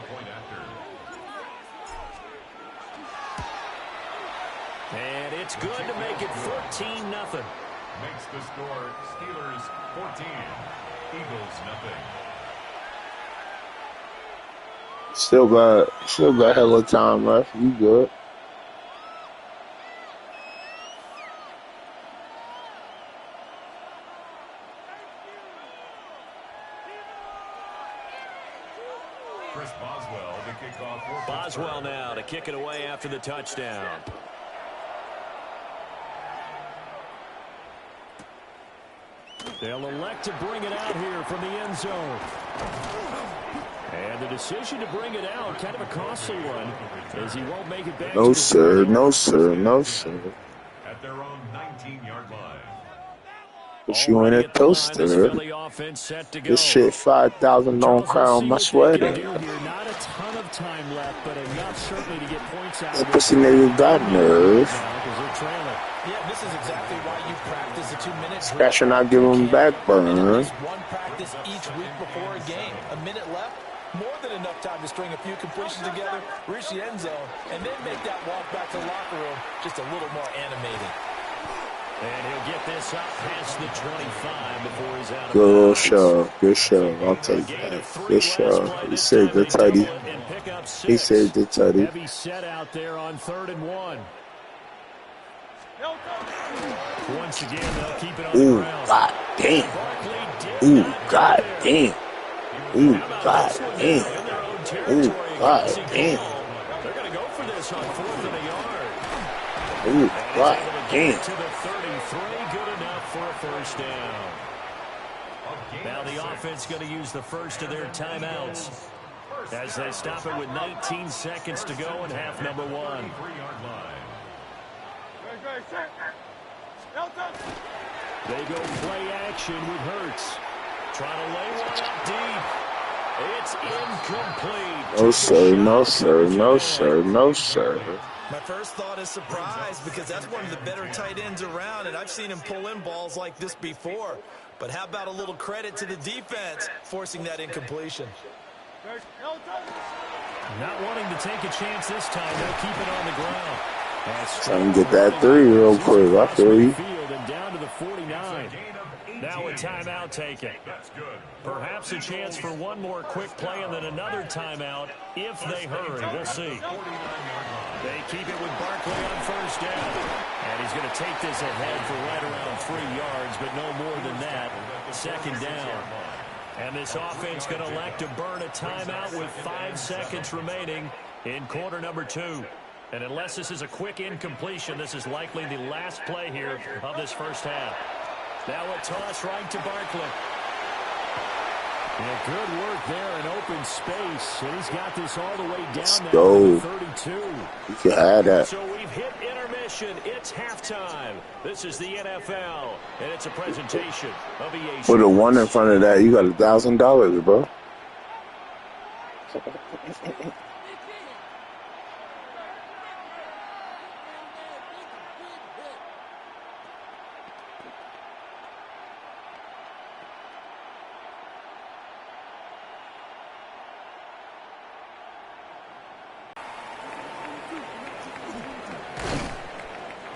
And it's good to make it 14-0. Makes the score Steelers 14, Eagles nothing. Still got hella time left. You good? Chris Boswell to kick off. Boswell now to kick it away after the touchdown. They'll elect to bring it out here from the end zone. And the decision to bring it out, kind of a costly one, as he won't make it back. No, sir. No, sir. No, sir. At their own 19-yard line. Put you in a toaster. This shit 5,000 don't crown my sweater. Not a ton of time left, but enough certainly to get points out. That pussy nigga got nerve. Yeah, this is exactly why you practice a 2-minute. Scratch and I give him backburn. One practice each week before a game. A minute left, more than enough time to string a few completions together, reach the end zone, and then make that walk back to the locker room just a little more animated. And he'll get this up past the 25 before he's out of Good show. Good show. I'll take that. Good show. He saved the tutty. He saved the tutty. Heavy set out there on 3rd and 1. Once again, they'll keep it on the Ooh, ground. god damn. Ooh, god damn. Ooh, god damn. Ooh, god damn. They're going to go this on 4th and a yard. Ooh, God To damn. the 33, good enough for a first down. Now the offense going to use the first of their timeouts as they stop it with 19 seconds to go in half number 1. They go play action with Hurts. Trying to lay one up deep. It's incomplete. No, sir, no, sir, no, sir, no, sir. My first thought is surprise because that's one of the better tight ends around, and I've seen him pull in balls like this before. But how about a little credit to the defense forcing that incompletion? Not wanting to take a chance this time. They'll keep it on the ground. Trying to get that 3 real quick. I feel you. And down to the 49. Now a timeout taken. Perhaps a chance for one more quick play and then another timeout if they hurry. We'll see. They keep it with Barkley on first down. And he's going to take this ahead for right around 3 yards, but no more than that. Second down. And this offense going to elect to burn a timeout with 5 seconds remaining in quarter number 2. And unless this is a quick incompletion, this is likely the last play here of this first half. Now a toss right to Barkley. Yeah, good work there in open space. And he's got this all the way down Let's now go. to 32. You can have that. So we've hit intermission. It's halftime. This is the NFL, and it's a presentation of EA. Put a 1 in front of that, you got $1,000, bro.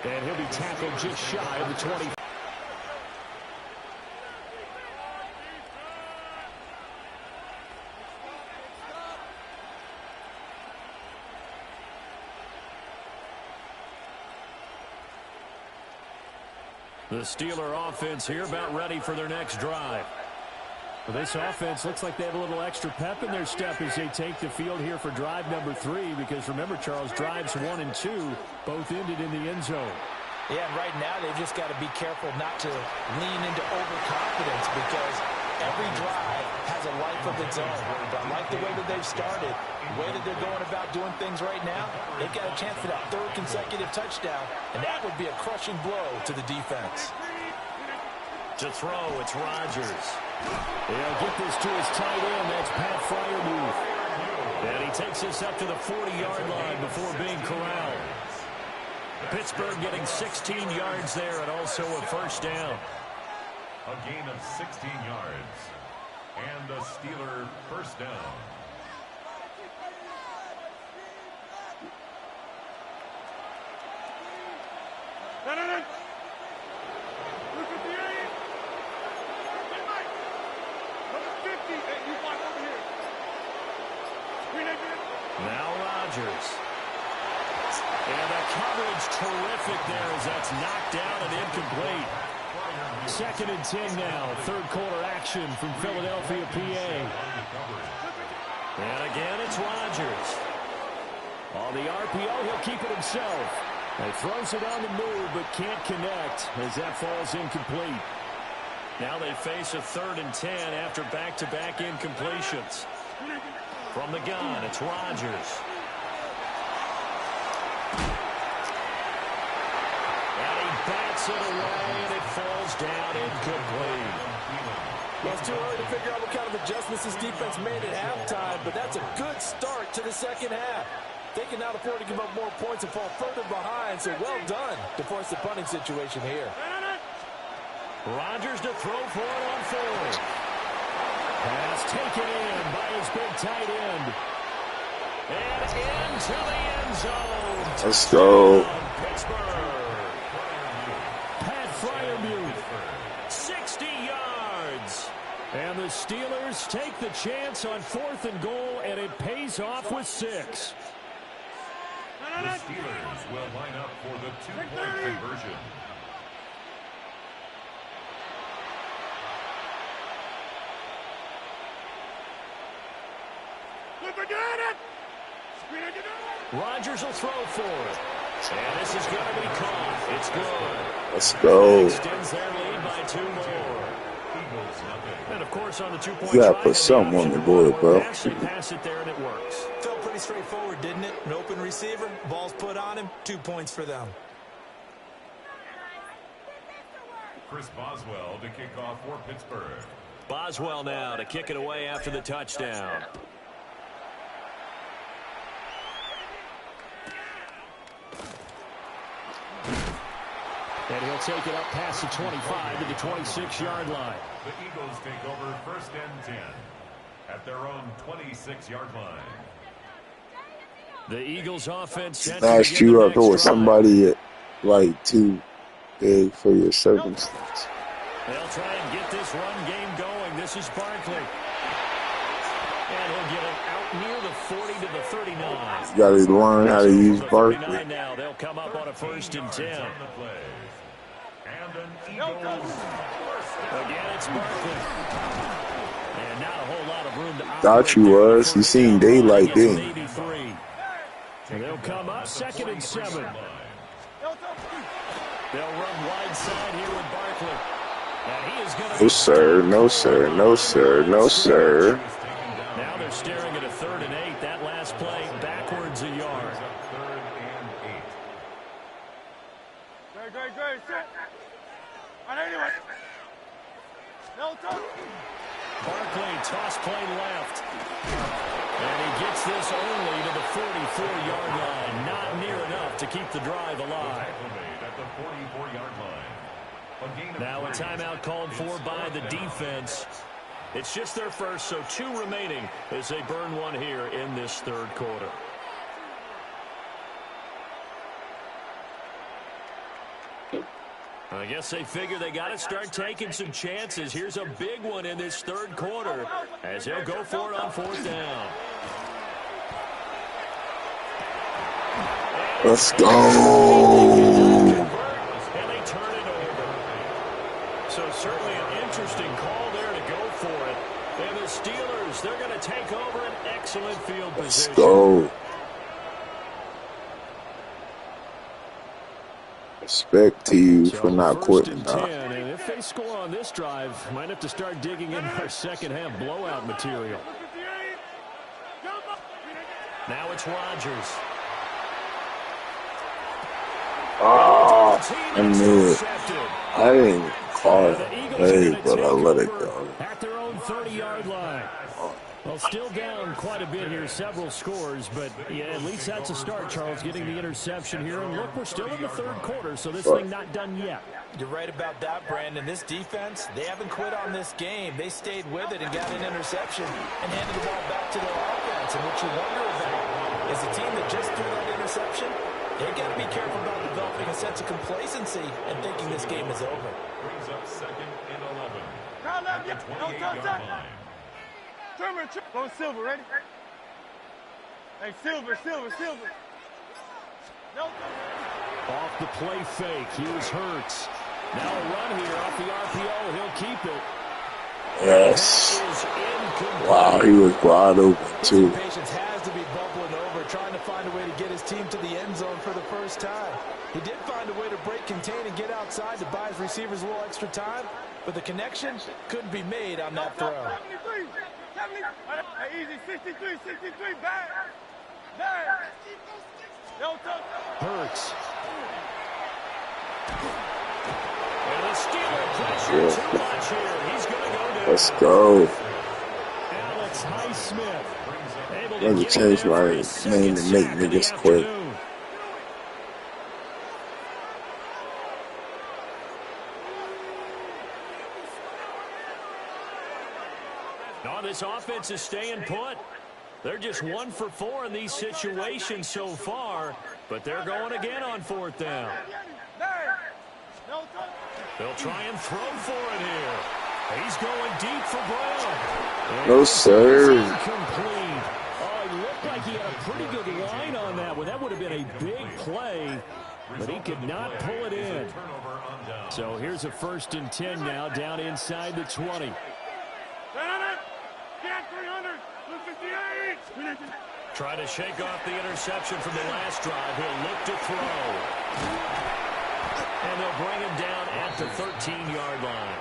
And he'll be tackled just shy of the 20. The Steeler offense here about ready for their next drive. Well, this offense looks like they have a little extra pep in their step as they take the field here for drive number 3, because remember, Charles, drives 1 and 2 both ended in the end zone. Yeah, and right now they've just got to be careful not to lean into overconfidence because every drive has a life of its own. But I like the way that they've started, the way that they're going about doing things right now. They've got a chance for that 3rd consecutive touchdown, and that would be a crushing blow to the defense. To throw, it's Rodgers. They'll get this to his tight end. That's Pat Fryermuth. And he takes this up to the 40-yard line before being corralled. Pittsburgh getting 16 yards there and also a first down. A gain of 16 yards. And a Steeler first down. Look at the area. Hey, Mike. Number 50. Hey, you block over here. Green egg. Now Rodgers. And the coverage terrific there as that's knocked down and incomplete. 2nd and 10 now. 3rd quarter action from Philadelphia, PA. And again, it's Rodgers. On the RPO, he'll keep it himself. He throws it on the move, but can't connect as that falls incomplete. Now they face a 3rd and 10 after back-to-back incompletions. From the gun, it's Rodgers. And he bats it away, and it falls down incomplete. Well, it's too early to figure out what kind of adjustments this defense made at halftime, but that's a good start to the second half. They can now afford to give up more points and fall further behind, so well done to force the punting situation here. Rodgers to throw for it on 4th. Pass taken in by his big tight end. And into the end zone. Let's go. Pittsburgh. Pat Fryermuth. 60 yards. And the Steelers take the chance on 4th and goal, and it pays off with 6. The Steelers will line up for the 2-point conversion. Look at it. Rodgers will throw for it. And this is going to be caught. It's good. Let's go. Extends their lead by 2 more. And of course, on the 2-point You gotta try, put something on the board, bro. They pass it there and it works. Felt pretty straightforward, didn't it? An open receiver, ball's put on him, 2 points for them. Chris Boswell to kick off for Pittsburgh. Boswell now to kick it away after the touchdown. And he'll take it up past the 25 to the 26-yard line. The Eagles take over 1st and 10 at their own 26-yard line. The Eagles offense Snatched you up with somebody like too big for your circumstance. They'll try and get this run game going. This is Barkley. And he'll get it out near the 40 to the 39. You gotta learn how to use Barkley. Now they'll come up on a 1st and 10. Again, it's Barkley. And not a whole lot of room to Thought you was. You seen daylight then. And they'll come up 2nd and 7. They'll run wide side here with Barkley. And he is going to No sir, no sir, no sir, no sir. Now they're staring at a 3rd and 8. That last play backwards a yard. Great, sit. Anyway. No touch. Barkley, toss play left. And he gets this only to the 44-yard line. Not near enough to keep the drive alive. At the 44-yard line. Now a timeout called for by the defense. It's just their first, so 2 remaining as they burn one here in this 3rd quarter. I guess they figure they got to start taking some chances. Here's a big one in this 3rd quarter as they'll go for it on 4th down. Let's go. And they turn it over. So certainly an interesting call there to go for it. And the Steelers, they're going to take over an excellent field position. Let's go. Respect to you for not quitting. And if they score on this drive, might have to start digging in our second-half blowout material. Now it's Rodgers. I knew it. I didn't even call it. Hey, but I let it go. At their own 30-yard line. Well, still down quite a bit here, several scores, but yeah, at least that's a start, Charles, getting the interception here. And look, we're still in the 3rd quarter, so this thing not done yet. You're right about that, Brandon. This defense, they haven't quit on this game. They stayed with it and got an interception and handed the ball back to their offense. And what you wonder about is a team that just threw that interception, they've got to be careful about developing a sense of complacency and thinking this game is over. Brings up 2nd and 11. At the 28-yard line. Go Silver, ready? Hey, Silver. No. Off the play fake, here's Hurts. Now a run here off the RPO, he'll keep it. Yes. Wow, he was wide open too. Patience has to be bubbling over, trying to find a way to get his team to the end zone for the first time. He did find a way to break contain and get outside to buy his receivers a little extra time, but the connection couldn't be made on that throw. 73. Hey, easy, 63, back. No touch. Hurts. And the Steeler pressure too much here. He's going to go down. Let's go. Alex Highsmith. Let me change my name to make niggas quit. No, this offense is staying put. They're just 1 for 4 in these situations so far, but they're going again on 4th down. They'll try and throw for it here. He's going deep for Brown. No, sir. Incomplete. Oh, it looked like he had a pretty good line on that one. That would have been a big play, but he could not pull it in. So here's a 1st and 10 now, down inside the 20. Try to shake off the interception from the last drive. He'll look to throw. And they'll bring him down at the 13-yard line.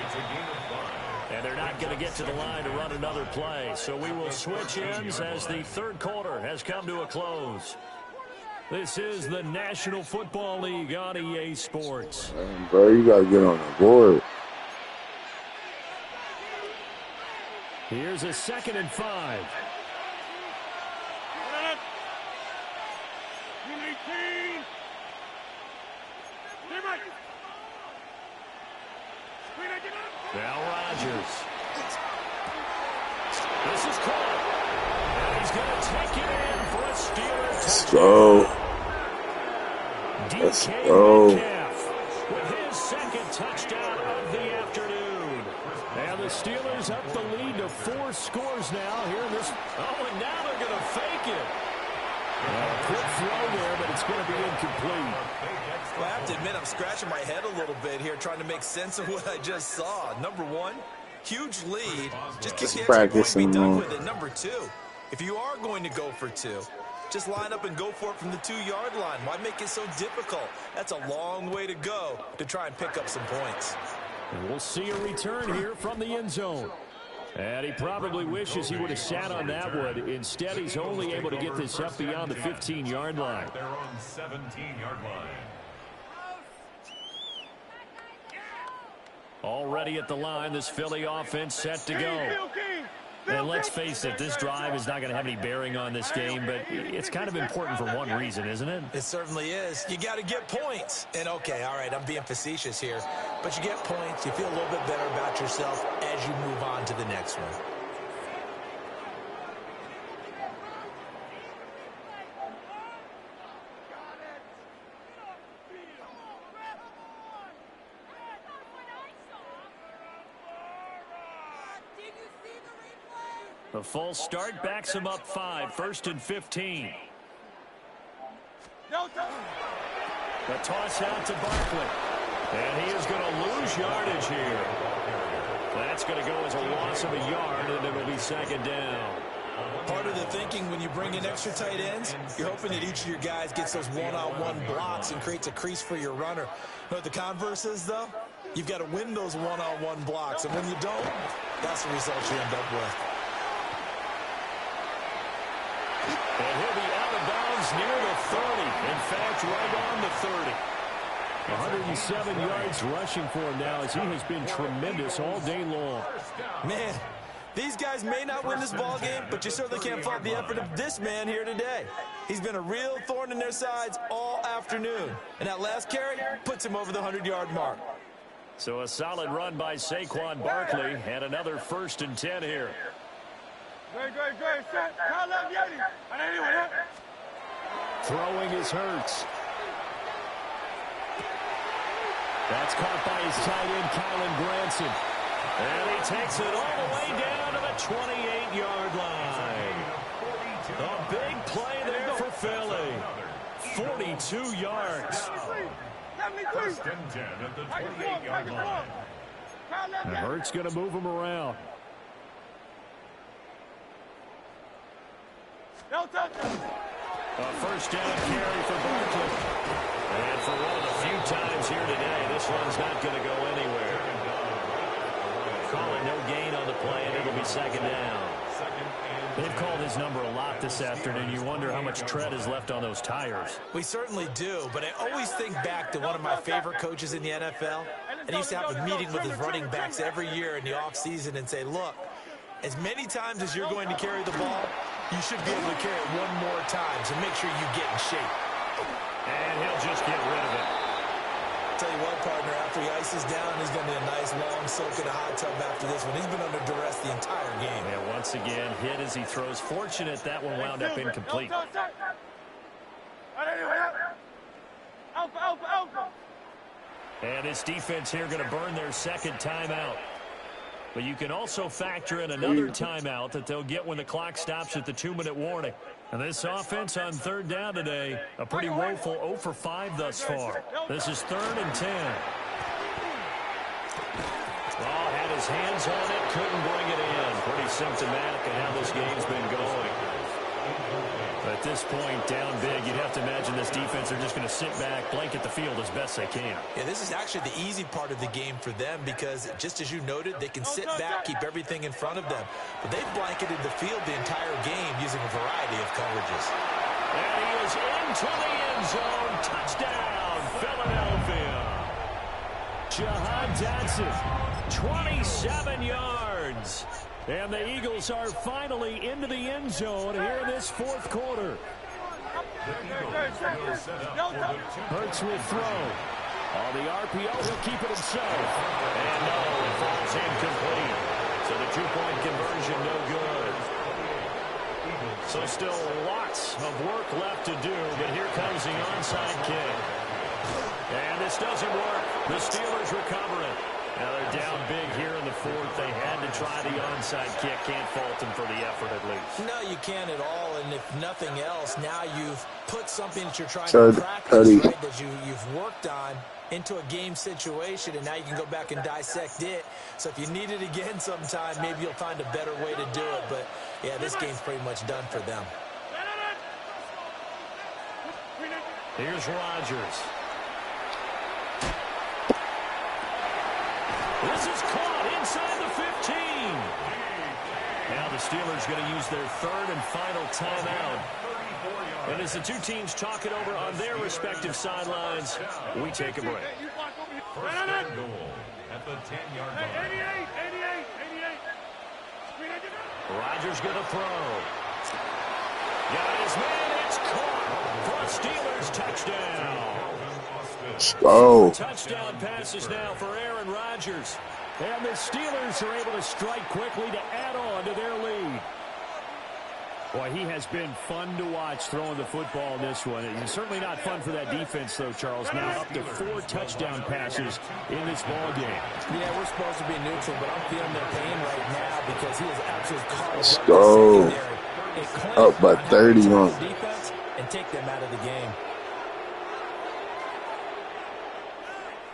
It's a game of 5. And they're not going to get to the line to run another play. So we will switch ends as the third quarter has come to a close. This is the National Football League on EA Sports. Man, bro, you got to get on the board. Here's a 2nd and 5. Now Rodgers. This is caught. And he's going to take it in for a Steelers touchdown. Let's DK go. Metcalf with his second touchdown of the afternoon. And the Steelers up the lead to 4 scores now here in this. Oh, and now they're going to fake it. Quick throw there, but it's going to be incomplete. Well, I have to admit, I'm scratching my head a little bit here trying to make sense of what I just saw. Number one, huge lead. Just kick the extra point and be done with it. Number two, if you are going to go for 2, just line up and go for it from the 2-yard line. Why make it so difficult? That's a long way to go to try and pick up some points. And we'll see a return here from the end zone. And he probably wishes he would have sat on that one. Instead, he's only able to get this up beyond the 15-yard line. They're on 17-yard line. Already at the line, this Philly offense set to go. And let's face it, this drive is not going to have any bearing on this game, but it's kind of important for one reason, isn't it? It certainly is. You got to get points. And, okay, all right, I'm being facetious here. But you get points, you feel a little bit better about yourself as you move on to the next one. The full start backs him up 5, 1st and 15. The toss out to Barkley. And he is going to lose yardage here. That's going to go as a loss of a yard, and it'll be 2nd down. Part of the thinking when you bring in extra tight ends, you're hoping that each of your guys gets those one-on-one blocks and creates a crease for your runner. You know what the converse is, though? You've got to win those one-on-one blocks, and when you don't, that's the result you end up with. And he'll be out of bounds near the 30. In fact, right on the 30. 107 yards rushing for him now as he has been tremendous all day long. Man, these guys may not win this ball game, but you certainly can't fault the effort of this man here today. He's been a real thorn in their sides all afternoon. And that last carry puts him over the 100-yard mark. So a solid run by Saquon Barkley and another 1st and 10 here. Throwing is Hurts. That's caught by his tight end, Kylan Granson. And he takes it all the way down to the 28-yard line. A big play there for Philly. 42 yards. 1st and 10 at the 28-yard line. And Hurts going to move him around. A 1st down carry for Barkley. And for one of the few times here today, this one's not going to go anywhere. Calling no gain on the play, and it'll be 2nd down. They've called his number a lot this afternoon. You wonder how much tread is left on those tires. We certainly do, but I always think back to one of my favorite coaches in the NFL. And he used to have a meeting with his running backs every year in the offseason and say, look, as many times as you're going to carry the ball, you should be able to carry it one more time, so make sure you get in shape. And he'll just get rid of it. Tell you what, partner, after he ices down, he's going to be a nice long soak in a hot tub after this one. He's been under duress the entire game. And once again, hit as he throws. Fortunate that one wound up incomplete. And his defense here going to burn their 2nd timeout. But you can also factor in another timeout that they'll get when the clock stops at the 2-minute warning. And this offense on 3rd down today, a pretty woeful 0 for 5 thus far. This is 3rd and 10. Ball had his his hands on it, couldn't bring it in. Pretty symptomatic of how this game's been going. At this point, down big, you'd have to imagine this defense are just going to sit back, blanket the field as best they can. Yeah, this is actually the easy part of the game for them because, just as you noted, they can sit back, keep everything in front of them. But they've blanketed the field the entire game using a variety of coverages. And he is into the end zone. Touchdown, Philadelphia. Jahan Dotson, 27 yards. And the Eagles are finally into the end zone here in this fourth quarter. Hurts will throw. On the RPO, he'll keep it himself. And no, it falls incomplete. So the two-point conversion, no good. So still lots of work left to do, but here comes the onside kick. And this doesn't work. The Steelers recover it. Now they're down big here in the fourth. They had to try the onside kick. Can't fault them for the effort at least. No, you can't at all. And if nothing else, now you've put something that you're trying to practice, right, that you've worked on into a game situation, and now you can go back and dissect it. So if you need it again sometime, maybe you'll find a better way to do it. But, yeah, this game's pretty much done for them. Here's Rodgers. This is caught inside the 15. Now the Steelers going to use their third and final timeout. And as the two teams talk it over on their respective sidelines, we take a break. First and goal at the 10-yard line. 88. Rodgers going to throw. Got his man. It's caught for a Steelers touchdown. Oh. Touchdown passes now for Aaron Rodgers. And the Steelers are able to strike quickly to add on to their lead. Boy, he has been fun to watch throwing the football in this one. It's certainly not fun for that defense, though, Charles. Now up to 4 touchdown passes in this ball game. Yeah, we're supposed to be neutral, but I'm feeling their pain right now because he is absolutely caught. Let's go. Up by 30 on defense and take them out of the game.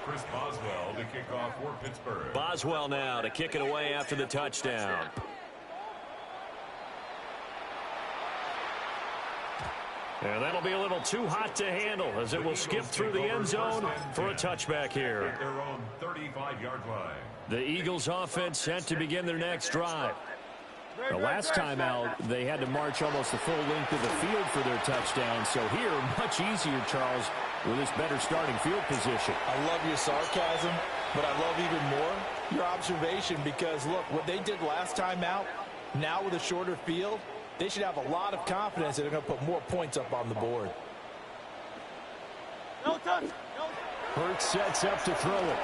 Chris Boswell to kick off for Pittsburgh. Boswell now to kick it away after the touchdown. And that'll be a little too hot to handle as it will skip through the end zone for a touchback here. At their own 35-yard line. The Eagles offense set to begin their next drive. The last time out, they had to march almost the full length of the field for their touchdown. So here, much easier, Charles, with this better starting field position. I love your sarcasm, but I love even more your observation because, look, what they did last time out, now with a shorter field, they should have a lot of confidence that they're going to put more points up on the board. No touch. Hurts sets up to throw it.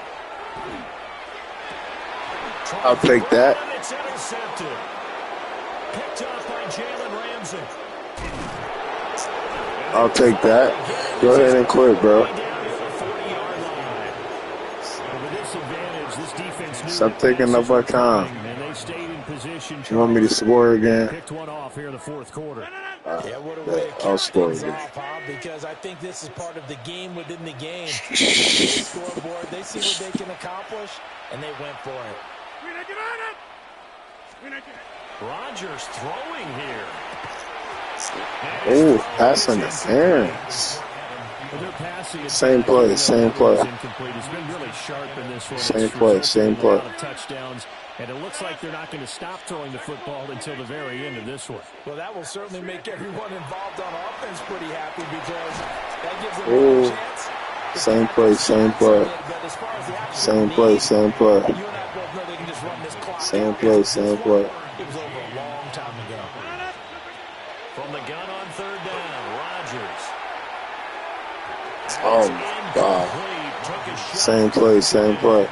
I'll take that. And it's intercepted. Picked up by Jalen Ramsey. I'll take that. Go ahead and quit, bro. Stop taking up our time. You want me to score again? Picked one off here in the fourth quarter. Yeah, what a way to I'll kick score things again. off, huh? Because I think this is part of the game within the game. They see the scoreboard, they see what they can accomplish, and they went for it. Rodgers throwing here. Oh, pass interference. Same play, same play. It's been really sharp in this one. Same play, same play. A lot of touchdowns, and it looks like they're not going to stop throwing the football until the very end of this one. Well, that will certainly make everyone involved on offense pretty happy because that gives them a chance. Same play, same play. Same play, same play. You and I both know they can just run this clock. Same play, same play. It was over a long time ago. From the gun on third down, Rodgers. Oh, my God. Same play, same play.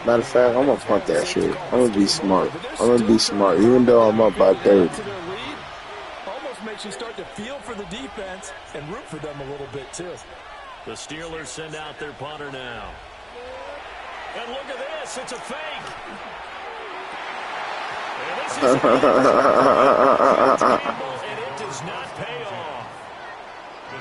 Matter of fact, I'm going to punt that shit. I'm going to be smart. I'm going to be smart, even though I'm up by 30. Almost makes you start to feel for the defense and root for them a little bit, too. The Steelers send out their punter now. And look at this. It's a fake. And this is and it does not pay off.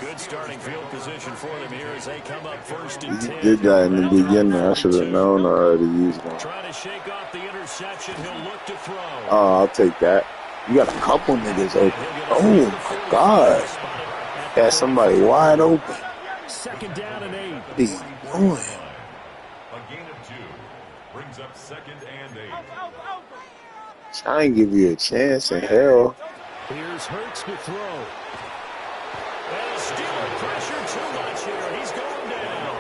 Good starting field position for them here as they come up first and 10. You did that in the beginning. I should have known already. Trying to shake off the interception. He'll look to throw. Oh, I'll take that. You got a couple niggas open. Oh, my God. Got somebody wide open. Second down and 8. What are you doing? A gain of 2 brings up 2nd and 8. I ain't give you a chance in hell. Here's Hurts to throw. And Steeler pressure too much here. He's going down.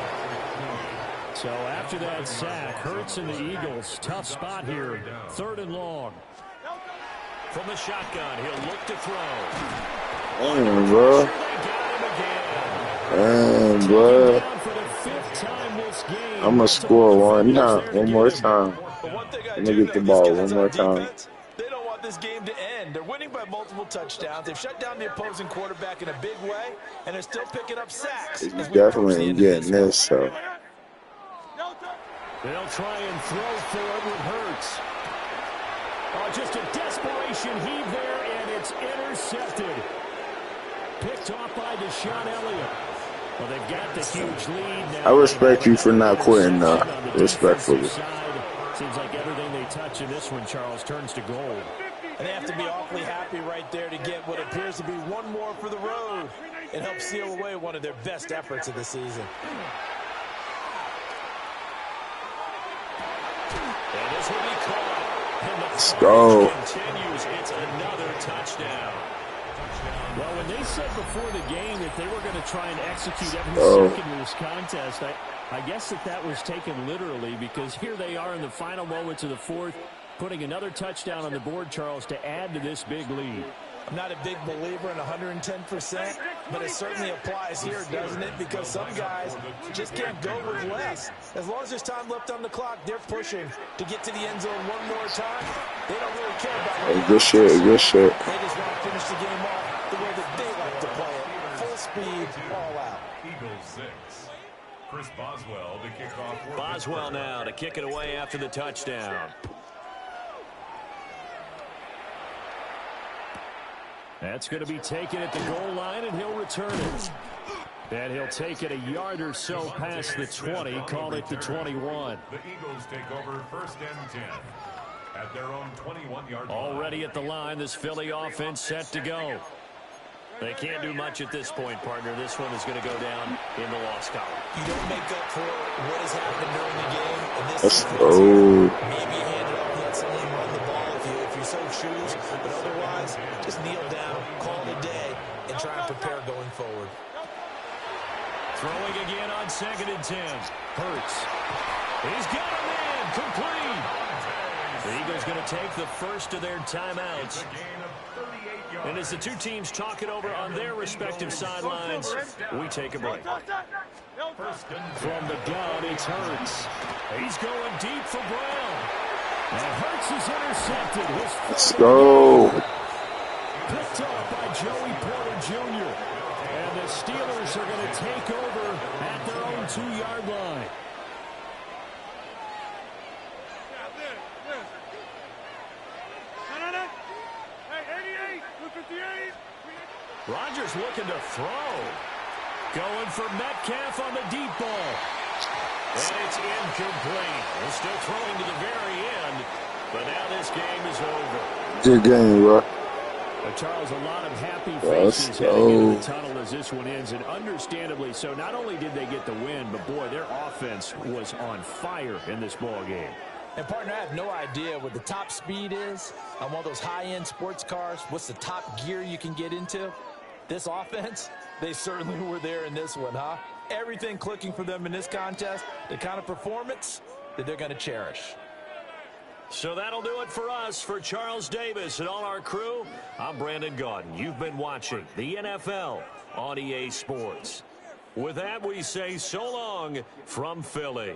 So after that sack, Hurts and the Eagles, tough spot here. 3rd and long. From the shotgun, he'll look to throw. Damn, bro. They got him again. Damn, bro. For the 5th time this game. I'm going to score one more time. But one thing I I'm do going to get the know, ball these one guys more on time. defense, they don't want this game to end. They're winning by multiple touchdowns. They've shut down the opposing quarterback in a big way, and they're still picking up sacks. He's as we approach the definitely end of getting this, so. They'll try and throw for it with Hurts. Oh, just a desperation heave there, and it's intercepted. Picked off by Deshaun Elliott. Well, they've got the huge lead now. I respect you for not quitting, respectfully. Seems like everything they touch in this one, Charles, turns to gold. And they have to be awfully happy right there to get what appears to be one more for the road. It helps seal away one of their best efforts of the season. And this will be caught. And the Let's go. continues. It's another touchdown. Well, when they said before the game that they were going to try and execute every second of this contest, I guess that was taken literally, because here they are in the final moments of the 4th, putting another touchdown on the board, Charles, to add to this big lead. I'm not a big believer in 110%, but it certainly applies here, doesn't it? Because some guys just can't go with less. As long as there's time left on the clock, they're pushing to get to the end zone one more time. They don't really care about Good shit, good shit. They just want to finish the game off the way that they like to play it. Full speed, all out. Eagles 6. Chris Boswell to kick off. Boswell now to kick it away after the touchdown. That's going to be taken at the goal line, and he'll return it. And he'll take it a yard or so past the 20, call it the 21. The Eagles take over 1st and 10 at their own 21-yard line. Already at the line, this Philly offense set to go. They can't do much at this point, partner. This one is going to go down in the loss column. You don't make up for what has happened during the game. And this Let's sequence go. maybe hand it off, let someone run the ball if you so choose. But otherwise, just kneel down, call it a day, and try and prepare going forward. Throwing again on 2nd and 10. Hurts. He's got a man complete. The Eagles going to take the first of their timeouts. And as the two teams talk it over on their respective sidelines, we take a break. From the gun, it's Hurts. He's going deep for Brown. And Hurts is intercepted. Let's go. Picked off by Joey Porter Jr. And the Steelers are going to take over at their own 2-yard line. Rodgers looking to throw. Going for Metcalf on the deep ball. And it's incomplete. We're still throwing to the very end, but now this game is over. Good game, bro. Charles, a lot of happy Let's faces heading into go. the tunnel as this one ends, and understandably so. Not only did they get the win, but boy, their offense was on fire in this ball game. And, partner, I have no idea what the top speed is on one of those high-end sports cars. What's the top gear you can get into? This offense, they certainly were there in this one, huh? Everything clicking for them in this contest, the kind of performance that they're going to cherish. So that'll do it for us. For Charles Davis and all our crew, I'm Brandon Gaudin. You've been watching the NFL on EA Sports. With that, we say so long from Philly.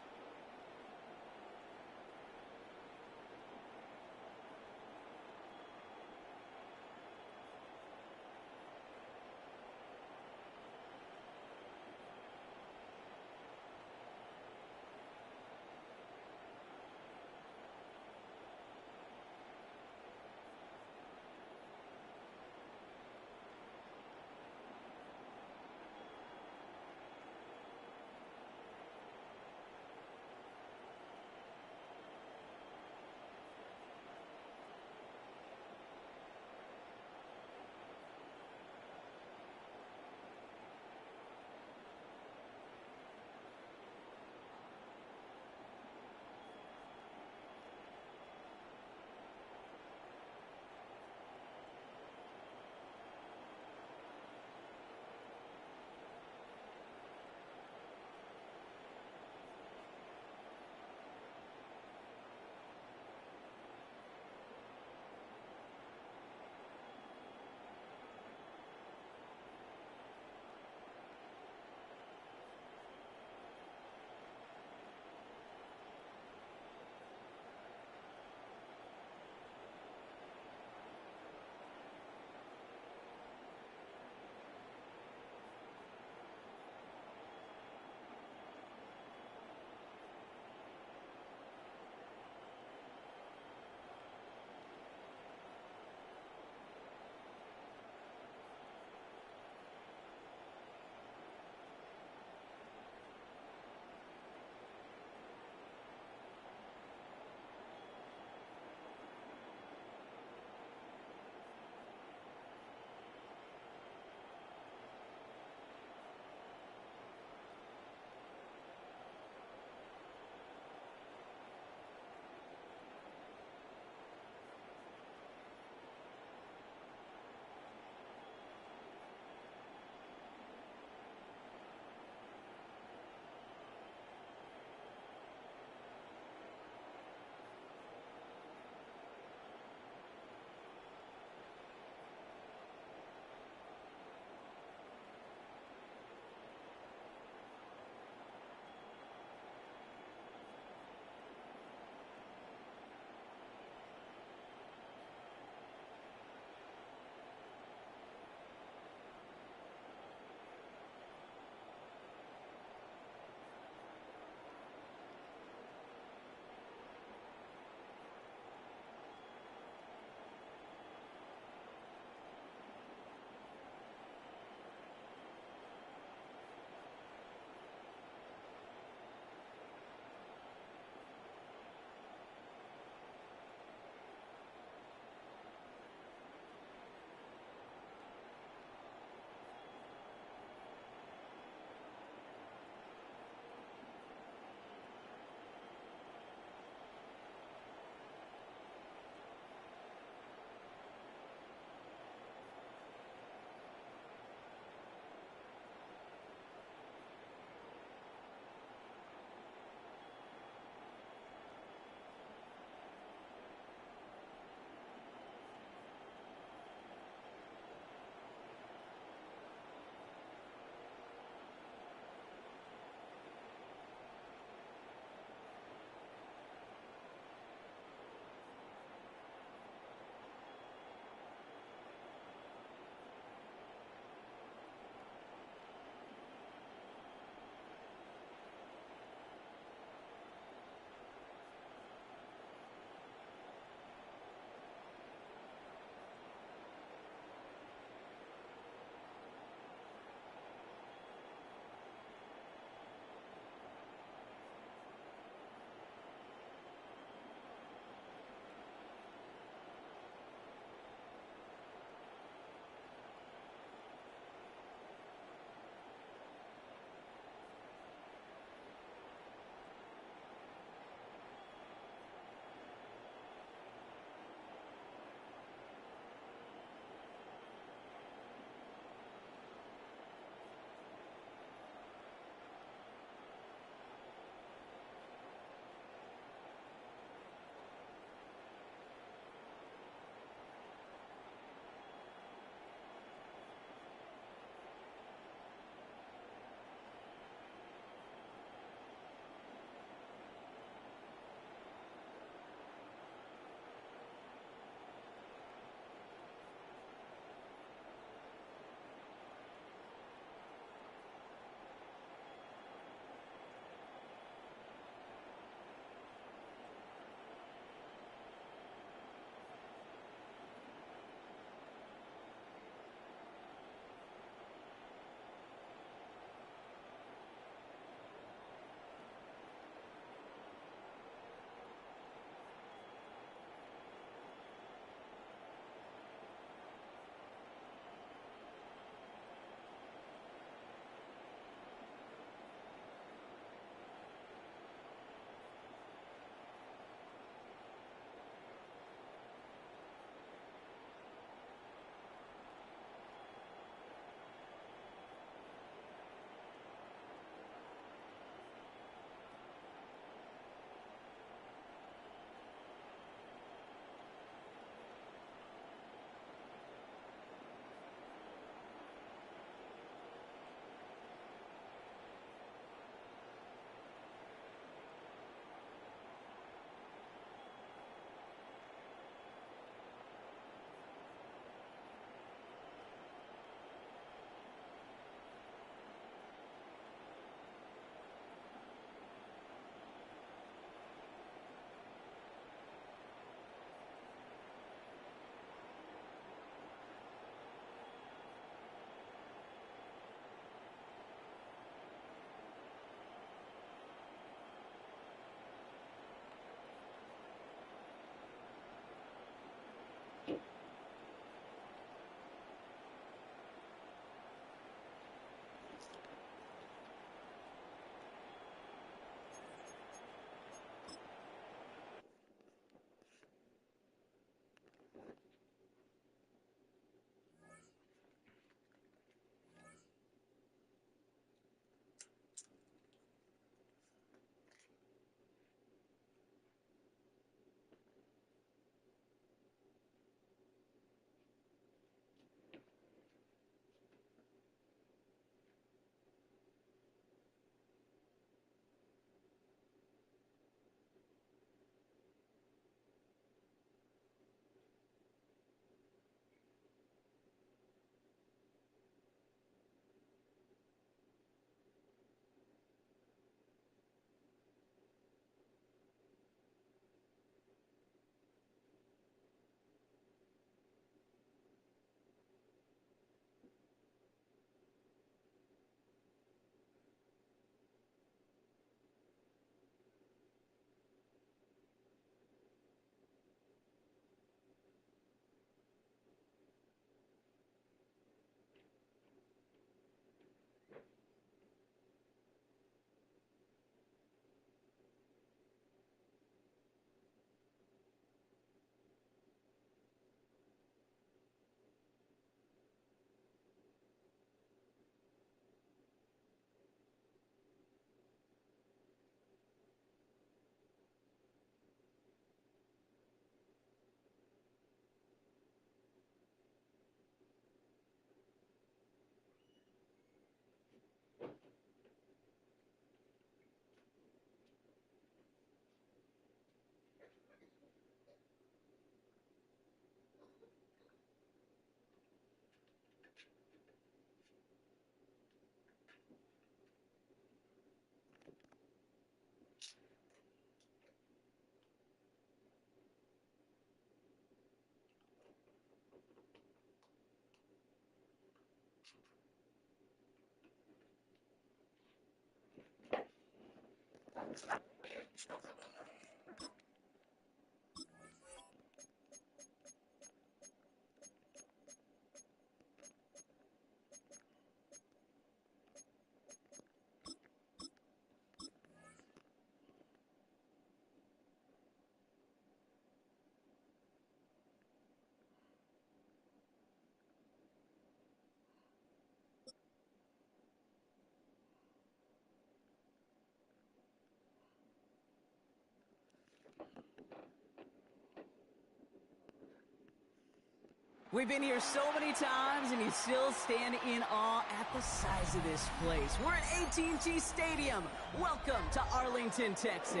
We've been here so many times, and you still stand in awe at the size of this place. We're at AT&T Stadium. Welcome to Arlington, Texas.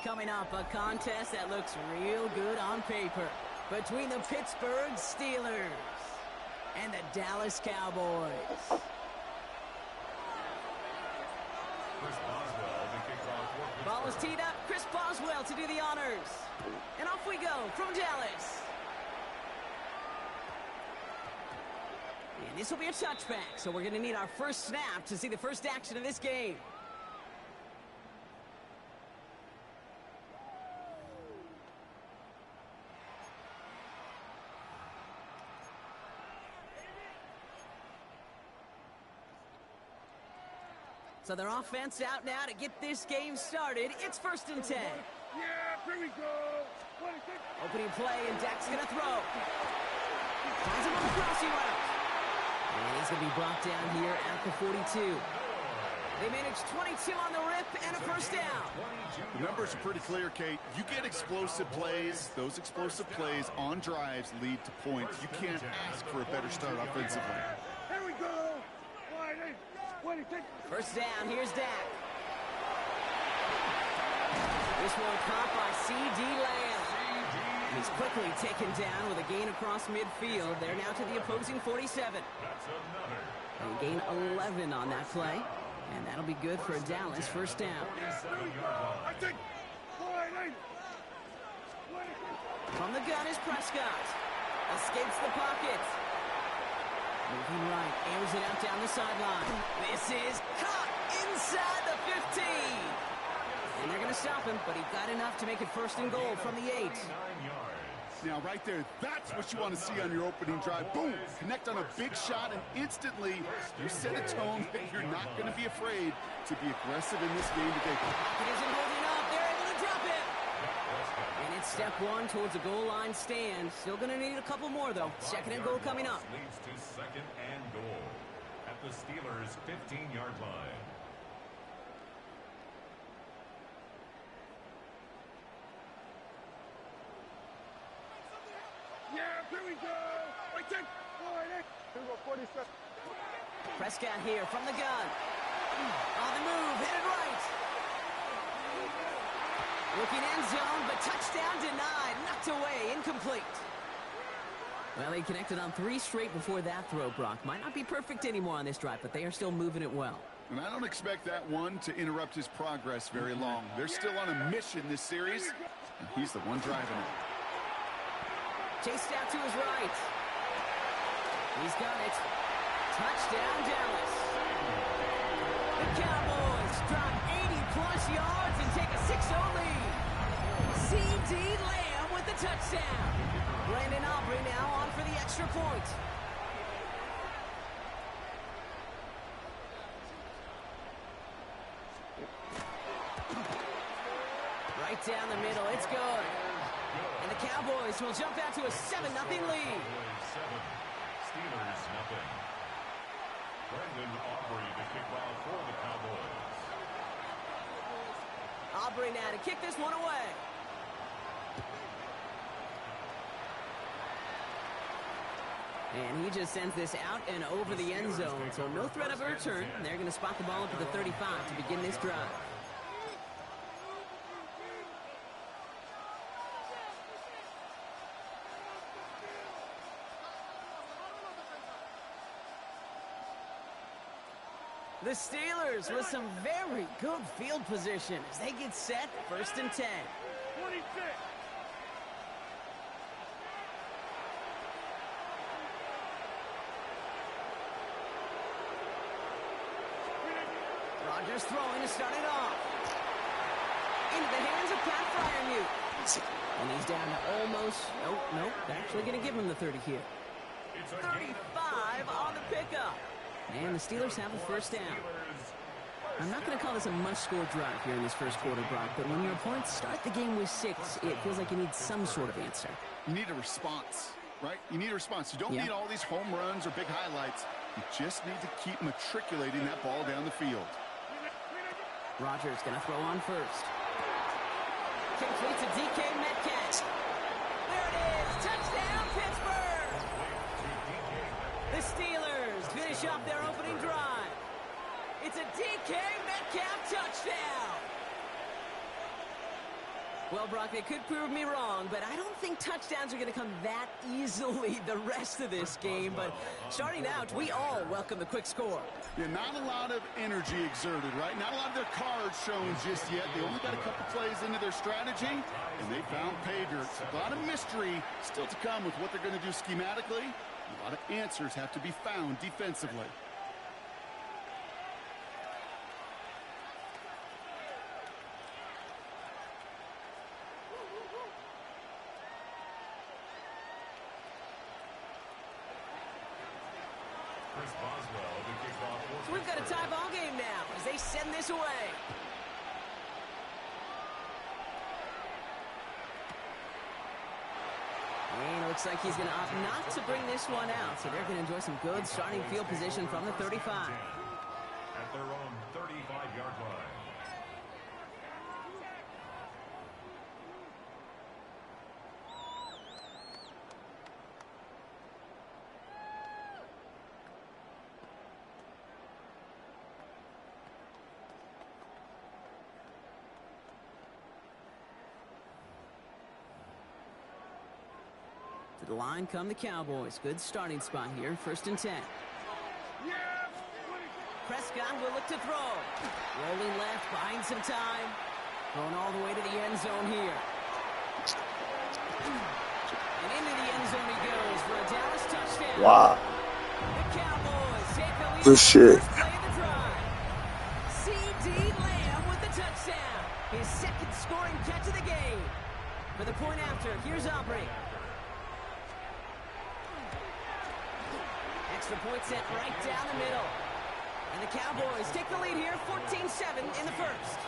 Coming up, a contest that looks real good on paper between the Pittsburgh Steelers and the Dallas Cowboys. Ball is teed up. Chris Boswell to do the honors. And off we go from Dallas. And this will be a touchback, so we're going to need our first snap to see the first action of this game. So their offense out now to get this game started. It's 1st and 10. Yeah, here we go. Opening play, and Dak's going to throw. Finds him on the crossing route. And he's going to be brought down here at the 42. They managed 22 on the rip and a first down. The numbers are pretty clear, Kate. You get explosive plays. Those explosive plays on drives lead to points. You can't ask for a better start offensively. Here we go. 26. First down, here's Dak. This one caught by C.D. Lamb. He's quickly taken down with a gain across midfield. They're now to the opposing 47. And gain 11 on that play. And that'll be good for a Dallas first down. From the gun is Prescott. Escapes the pocket. Moving right, airs it out down the sideline. This is caught inside the 15. And they're going to stop him, but he got enough to make it 1st and goal from the 8. Now, right there, that's what you want to see on your opening drive. Boom! Connect on a big shot, and instantly you set a tone that you're not going to be afraid to be aggressive in this game today. Pocket isn't holding up. They're able to drop it. And it's step 1 towards a goal line stand. Still going to need a couple more, though. 2nd and goal coming up. Leads to 2nd and goal at the Steelers' 15-yard line. Yeah, here we go. Right there. Here we go, 47. Prescott here from the gun. On the move, headed right. Looking end zone, but touchdown denied. Knocked away, incomplete. Well, he connected on 3 straight before that throw, Brock. Might not be perfect anymore on this drive, but they are still moving it well. And I don't expect that one to interrupt his progress very long. They're still on a mission this series, and he's the one driving it. Chased out to his right. He's got it. Touchdown, Dallas. The Cowboys drop 80-plus yards and take a 6-0 lead. C.D. Lamb with the touchdown. Brandon Aubrey now on for the extra point. Right down the middle. It's good. And the Cowboys will jump out to a 7-0 lead. Steelers nothing. Brandon Aubrey to kick off for the Cowboys. Aubrey now to kick this one away. And he just sends this out and over the end zone. So no threat of a return. They're going to spot the ball up at the 35 to begin this drive. The Steelers with some very good field position as they get set, 1st and 10. 26. Rodgers throwing to start it off. Into the hands of Pat Fryermuth. And he's down to almost, nope, actually going to give him the 30 here. 35 on the pickup. And the Steelers have a first down. I'm not going to call this a must-score drive here in this first quarter, Brock, but when your opponents start the game with 6, it feels like you need some sort of answer. You need a response, right? You need a response. You don't need all these home runs or big highlights. You just need to keep matriculating that ball down the field. Rodgers going to throw on first. Complete to DK Metcalf. There it is. Touchdown, Pittsburgh. The Steelers finish off their opening drive. It's a DK Metcalf touchdown. Well, Brock, they could prove me wrong, but I don't think touchdowns are going to come that easily the rest of this game. But starting out, we all welcome the quick score. Yeah, not a lot of energy exerted, right? Not a lot of their cards shown just yet. They only got a couple plays into their strategy, and they found pay dirt. A lot of mystery still to come with what they're going to do schematically. A lot of answers have to be found defensively. So we've got a tie ball game now as they send this away. And it looks like he's going to opt not to bring this one out. So they're going to enjoy some good starting field position from the 35. At their own 35-yard line. To the line come the Cowboys. Good starting spot here. 1st and 10. Prescott will look to throw. Rolling left, buying some time. Going all the way to the end zone here. And into the end zone he goes for a Dallas touchdown. Wow. The Cowboys take the lead. Good shit. First play of the drive. C.D. Lamb with the touchdown. His second scoring catch of the game. For the point after, here's Aubrey. Extra point set right down the middle. And the Cowboys take the lead here, 14-7 in the first.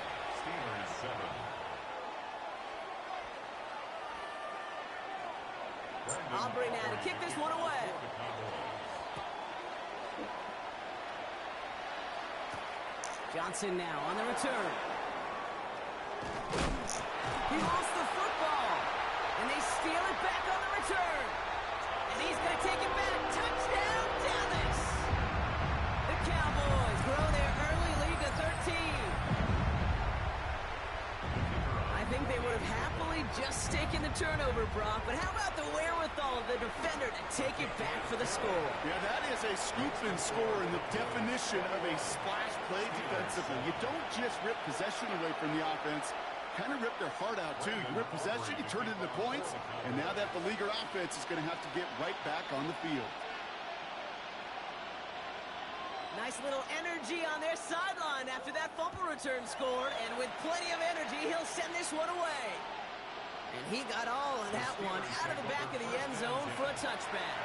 Steelers 7. Aubrey now to kick this one away. Johnson now on the return. He lost the football. And they steal it back on the return. And he's going to take it back. Touchdown, Dallas. The Cowboys grow their early lead to 13. I think they would have happily just taken the turnover, Brock. But how about the wherewithal of the defender to take it back for the score? Yeah, that is a scoop and score in the definition of a splash play defensively. You don't just rip possession away from the offense. Kind of rip their heart out, too. You rip possession, you turn it into points, and now that beleaguered offense is going to have to get right back on the field. Nice little energy on their sideline after that fumble return score, and with plenty of energy, he'll send this one away. And he got all of that one out of the back of the end zone for a touchback.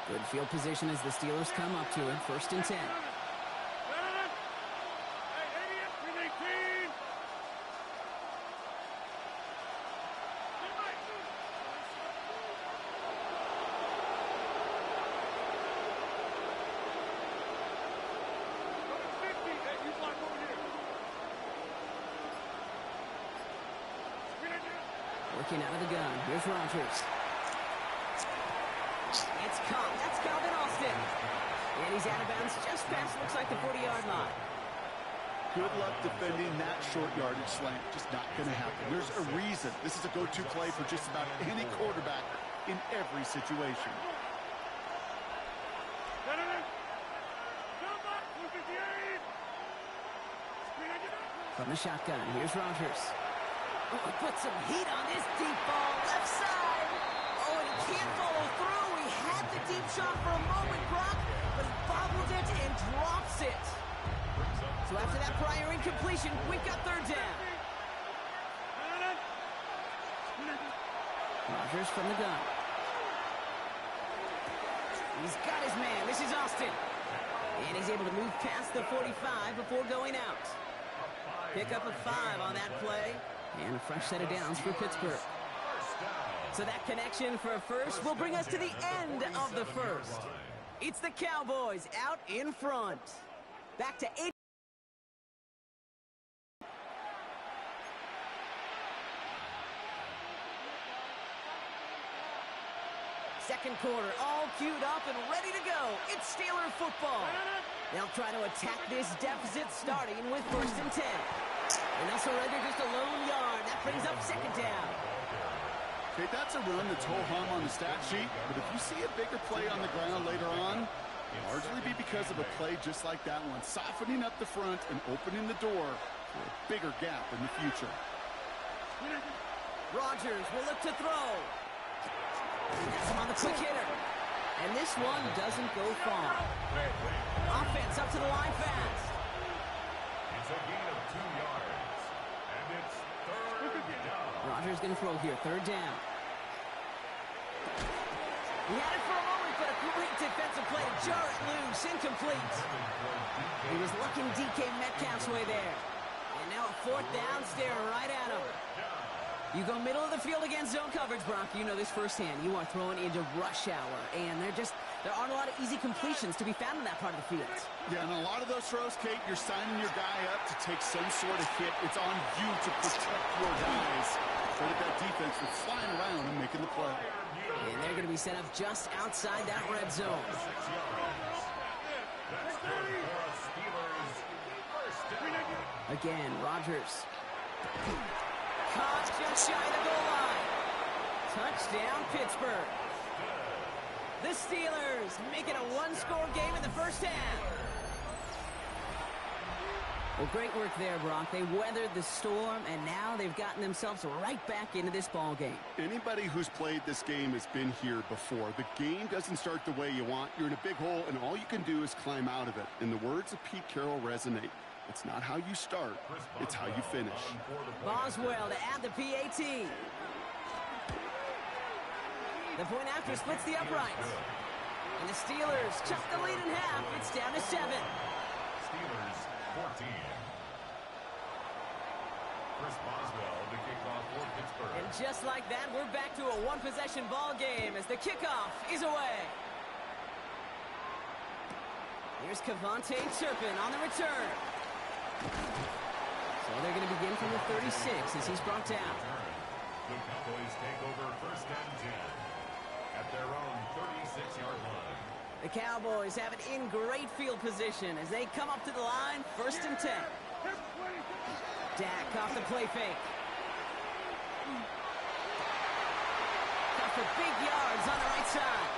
Good field position as the Steelers come up to it. 1st and 10. Working out of the gun. Here's Rodgers. It's caught. That's Calvin Austin. And he's out of bounds just past, looks like, the 40-yard line. Good luck defending that short yardage slant. Just not going to happen. There's a reason. This is a go-to play for just about any quarterback in every situation. From the shotgun, here's Rodgers. Oh, he put some heat on this deep ball left side. Oh, and can't follow through. He had the deep shot for a moment, Brock, but he bobbled it and drops it. So after that prior incompletion, we've got third down. Rodgers from the gun. He's got his man. This is Austin. And he's able to move past the 45 before going out. Pick up a 5 on that play. And a fresh set of downs for Pittsburgh. So that connection for a first will bring us to the end of the first. It's the Cowboys out in front. Back to 8. Second quarter, all queued up and ready to go. It's Steeler football. They'll try to attack this deficit starting with 1st and 10. And that's already just a lone yard. That brings up second down. Okay, that's a run that's ho-hum on the stat sheet, but if you see a bigger play on the ground later on, it'll largely be because of a play just like that one, softening up the front and opening the door for a bigger gap in the future. Rodgers will look to throw. That's him on the quick hitter. And this one doesn't go far. Offense up to the line fast. It's a gain of 2 yards. And it's third down. Rodgers going to throw here. Third down. He had it for a moment, but a great defensive play to jar it loose. Incomplete. He was looking DK Metcalf's way there. And now a 4th down staring right at him. You go middle of the field against zone coverage, Brock. You know this firsthand. You are throwing into rush hour, and there aren't a lot of easy completions to be found in that part of the field. Yeah, and a lot of those throws, Kate, you're signing your guy up to take some sort of hit. It's on you to protect your guys. Credit that defense for flying around and making the play. And they're going to be set up just outside that red zone. Again, Rodgers. Caught just shy of the goal line. Touchdown, Pittsburgh. The Steelers make it a 1-score game in the first half. Well, great work there, Brock. They weathered the storm, and now they've gotten themselves right back into this ball game. Anybody who's played this game has been here before. The game doesn't start the way you want. You're in a big hole, and all you can do is climb out of it. And the words of Pete Carroll resonate. It's not how you start, it's how you finish. Boswell to add the PAT. The point after splits the uprights. And the Steelers cut the lead in half. It's down to 7. Steelers 14. Chris Boswell to kick off for Pittsburgh. And just like that, we're back to a 1-possession ball game as the kickoff is away. Here's Kevontae Turpin on the return. So they're going to begin from the 36 as he's brought down. The Cowboys take over 1st and 10 at their own 36-yard line. The Cowboys have it in great field position as they come up to the line, 1st and 10. Dak off the play fake. Got for big yards on the right side.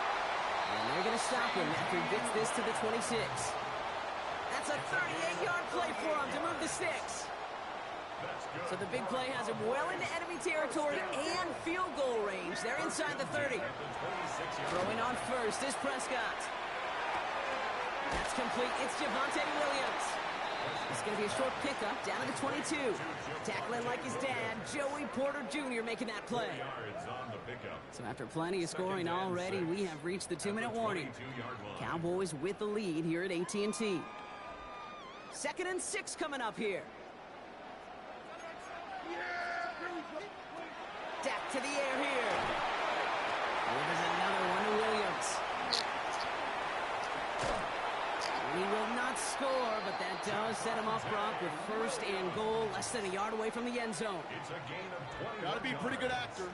And they're going to stop him after he gets this to the 26. That's a 38-yard play for him to move the sticks. So the big play has him well into enemy territory and field goal range. They're inside the 30. Throwing on first is Prescott. That's complete. It's Javonte Williams. It's going to be a short pickup down to the 22. Tackling like his dad, Joey Porter Jr. making that play. So after plenty of scoring already, we have reached the 2-minute warning. Cowboys with the lead here at AT&T. 2nd and 6 coming up here. Dak to the air here. Oh, there's another one to Williams. He will not score, but that does set him up, Brock, with 1st and goal, less than a yard away from the end zone. It's a gain of 20. Got to be a pretty good actor.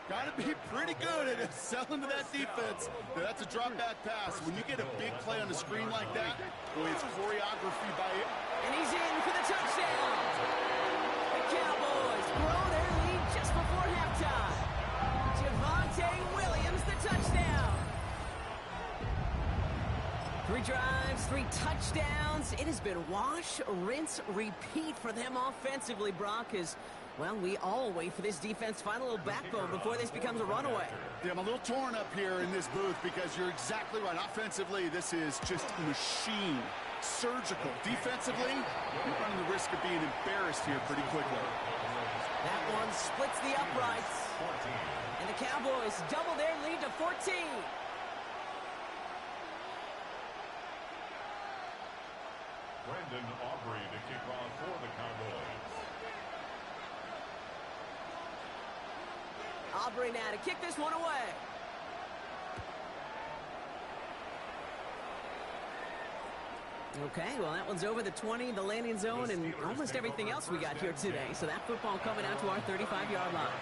Got to be pretty good at selling to that defense. That's a drop back pass. When you get a big play on the screen like that, boy, it's choreography by it. And he's in for the touchdown. The Cowboys grow their lead just before halftime. Javonte Williams, the touchdown. 3 drives, 3 touchdowns. It has been wash, rinse, repeat for them offensively, Brock, as Well, we all wait for this defense to find a little backbone before this becomes a runaway. Yeah, I'm a little torn up here in this booth because you're exactly right. Offensively, this is just a machine. Surgical. Defensively, you're running the risk of being embarrassed here pretty quickly. That one splits the uprights. And the Cowboys double their lead to 14. Brandon Aubrey to kick off for the Cowboys. Aubrey now to kick this one away. Okay, well, that one's over the 20, the landing zone, and almost everything else we got here today. So that football coming out to our 35-yard line.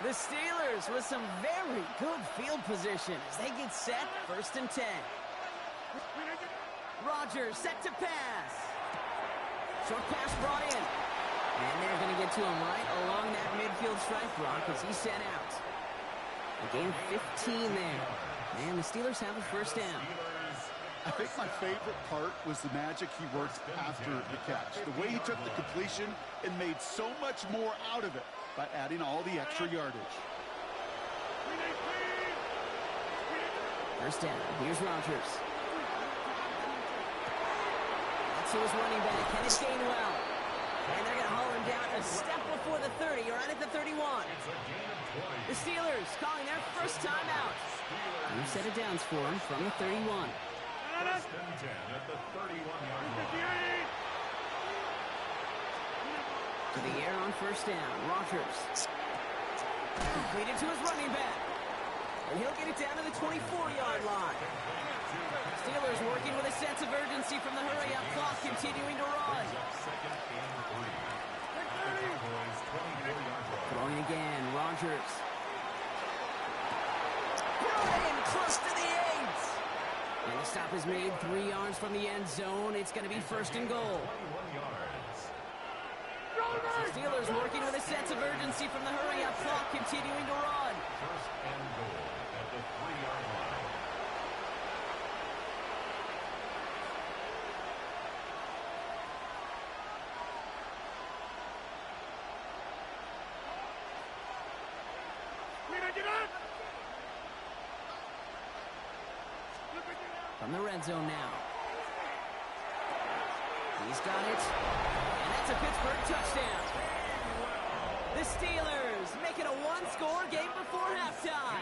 The Steelers with some very good field position as they get set, 1st and 10. Rodgers set to pass. Short pass brought in. And they're going to get to him right along that midfield strike block as he's sent out. A gain of 15 there. And the Steelers have a 1st down. I think my favorite part was the magic he worked after the catch. The way he took the completion and made so much more out of it by adding all the extra yardage. 1st down. Here's Rodgers. That's to his running back, Kenneth Gainwell. And they're going to haul him down a step before the 30, right at the 31. The Steelers calling their 1st timeout. New set of downs for him from the 31. 1st and 10 at the 31-yard line. To the air on 1st down. Rodgers. Completed to his running back. And he'll get it down to the 24-yard line. Steelers working with a sense of urgency from the hurry-up clock, continuing to run. Throwing again, Rodgers. Brought in close to the 8. And the stop is made 3 yards from the end zone. It's going to be 1st and goal. The Steelers working with a sense of urgency from the hurry-up clock, continuing to run. 1st and goal at the 3-yard line. From the red zone now. He's got it. And that's a Pittsburgh touchdown. The Steelers make it a 1-score game before halftime.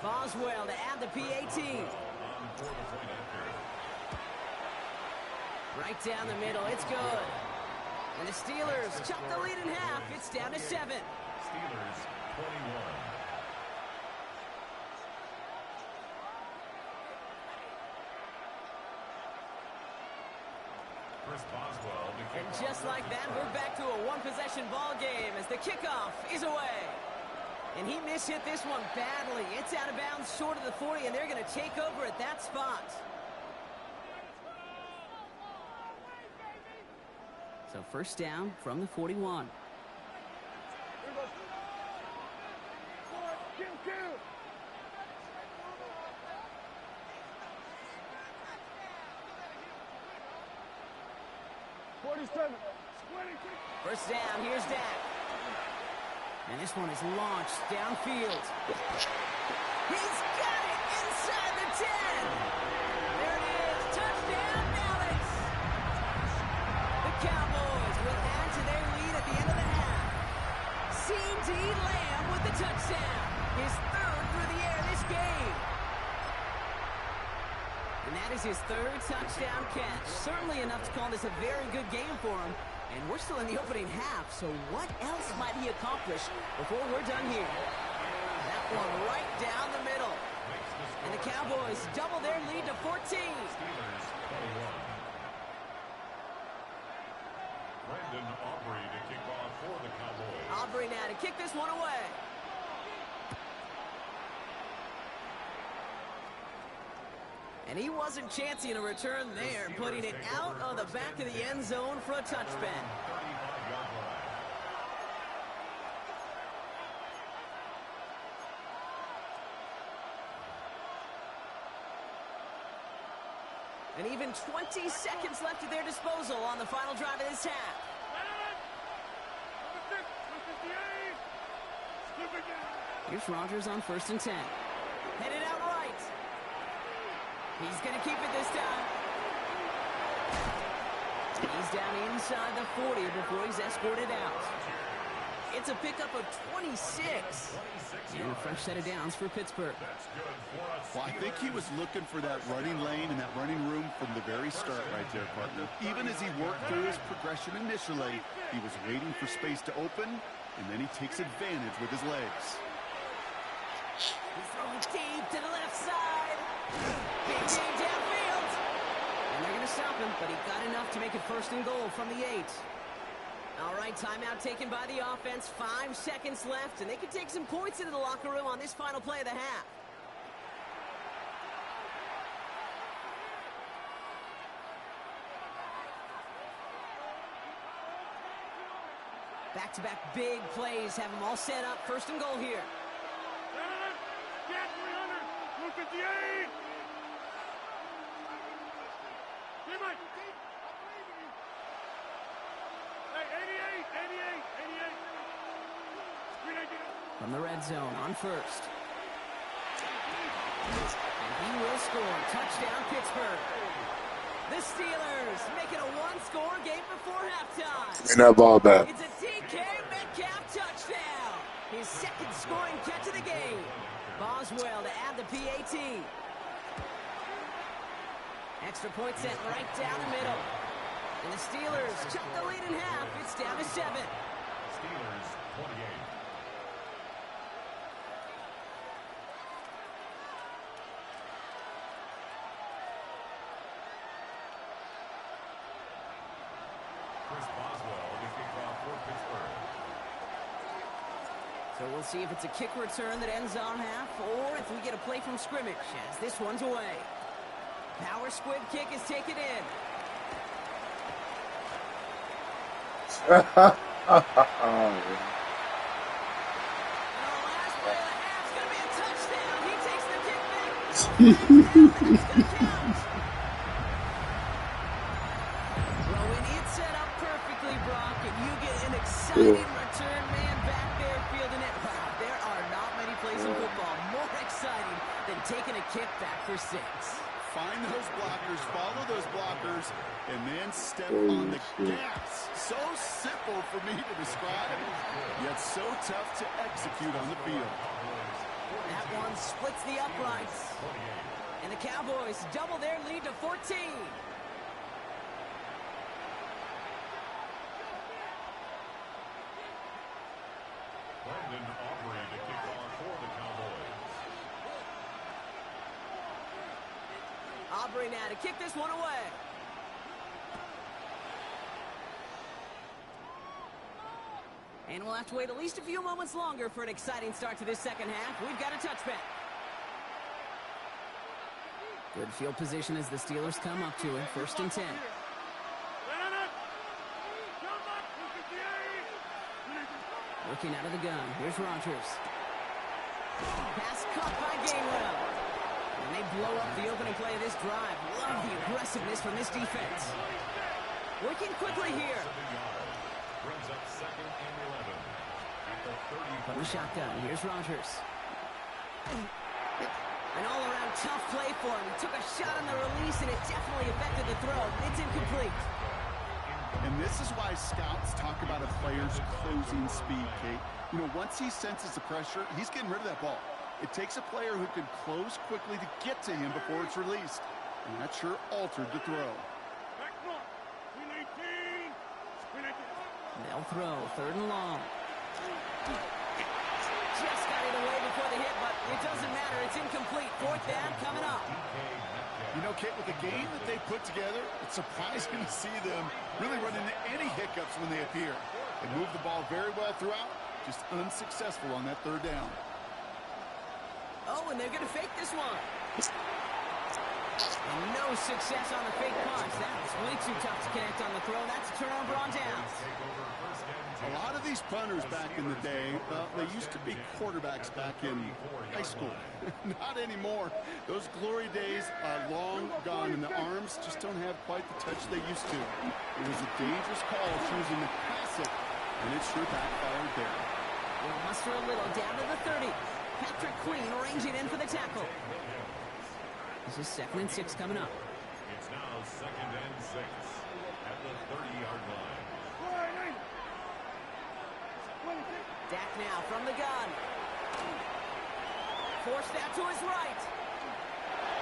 Boswell to add the P18. Right down the middle. It's good. And the Steelers chop the lead in half. It's down to 7. Steelers 21. And just like that, we're back to a one-possession ball game as the kickoff is away. And he mishit this one badly. It's out of bounds short of the 40, and they're going to take over at that spot. So 1st down from the 41. First down, here's Dak. And this one is launched downfield. He's got it inside the 10. There it is, touchdown Dallas. The Cowboys will add to their lead at the end of the half. C.D. Lamb with the touchdown. His 3rd through the air this game. And that is his 3rd touchdown catch. Certainly enough to call this a very good game for him. And we're still in the opening half, so what else might he accomplish before we're done here? That one right down the middle. And the Cowboys double their lead to 14. Steelers 21. Brandon Aubrey to kick off for the Cowboys. Aubrey now to kick this one away. And he wasn't chancing a return there, putting it out of the back of the end zone for a touchback. And even 20 seconds left at their disposal on the final drive of this half. Here's Rodgers on 1st and 10. Headed out right. He's going to keep it this time. He's down inside the 40 before he's escorted out. It's a pickup of 26. And a fresh set of downs for Pittsburgh. Well, I think he was looking for that running lane and that running room from the very start right there, partner. Even as he worked through his progression initially, he was waiting for space to open, and then he takes advantage with his legs. He's throwing deep to the left side. Big game downfield. And they're going to stop him, but he got enough to make it 1st and goal from the 8. All right, timeout taken by the offense. 5 seconds left, and they can take some points into the locker room on this final play of the half. Back-to-back big plays have them all set up. 1st and goal here. Get 300. Look at the 8. Hey, Mike. Hey, 88. From the red zone on 1st. And he will score. Touchdown, Pittsburgh. The Steelers make it a 1-score game before halftime. And that ball back. It's a DK Metcalf touchdown. His 2nd scoring catch of the game. Boswell to add the PAT. Extra point set right down the middle. And the Steelers chuck the lead in half. It's down to 7. Steelers 28. Chris Boswell will be kicked off for Pittsburgh. So we'll see if it's a kick return that ends on half, or if we get a play from scrimmage as this one's away. Power squib kick is taken in. Oh, last play of the half's going to be a touchdown. He takes the kick back. Well, when it's set up perfectly, Brock, and you get an exciting return man back there fielding it, wow, there are not many plays in football more exciting than taking a kick back for 6. Find those blockers, follow those blockers, and then step on the gas. So simple for me to describe, yet so tough to execute on the field. That one splits the uprights. And the Cowboys double their lead to 14. Brandon Aubrey to kick off for the Cowboys. Aubrey now to kick this one away. And we'll have to wait at least a few moments longer for an exciting start to this 2nd half. We've got a touchback. Good field position as the Steelers come up to it. 1st and 10. Looking out of the gun. Here's Rodgers. Pass caught by Gainwell. And they blow up the opening play of this drive. Love the aggressiveness from this defense. Working quickly here. Brings up 2nd and 11 at the 30. From the shotgun, here's Rodgers. An all-around tough play for him. He took a shot on the release, and it definitely affected the throw. It's incomplete. And this is why scouts talk about a player's closing speed, Kate. You know, once he senses the pressure, he's getting rid of that ball. It takes a player who can close quickly to get to him before it's released. And that sure altered the throw. They'll throw. 3rd and long. Just got it away before the hit, but it doesn't matter. It's incomplete. 4th down coming up. You know, Kate, with the game that they put together, it's surprising to see them really run into any hiccups when they appear. They move the ball very well throughout, just unsuccessful on that 3rd down. Oh, and they're going to fake this one. And no success on the fake punch. That was way too tough to connect on the throw. That's a turnover on downs. A lot of these punters back in the day, they used to be quarterbacks back in high school. Not anymore. Those glory days are long gone, and the arms just don't have quite the touch they used to. It was a dangerous call choosing to pass it, and it sure backfired there. We'll muster a little down to the 30. Patrick Queen ranging in for the tackle. This is 2nd and 6 coming up. It's now 2nd and 6 at the 30-yard line. Dak now from the gun. Forced out to his right.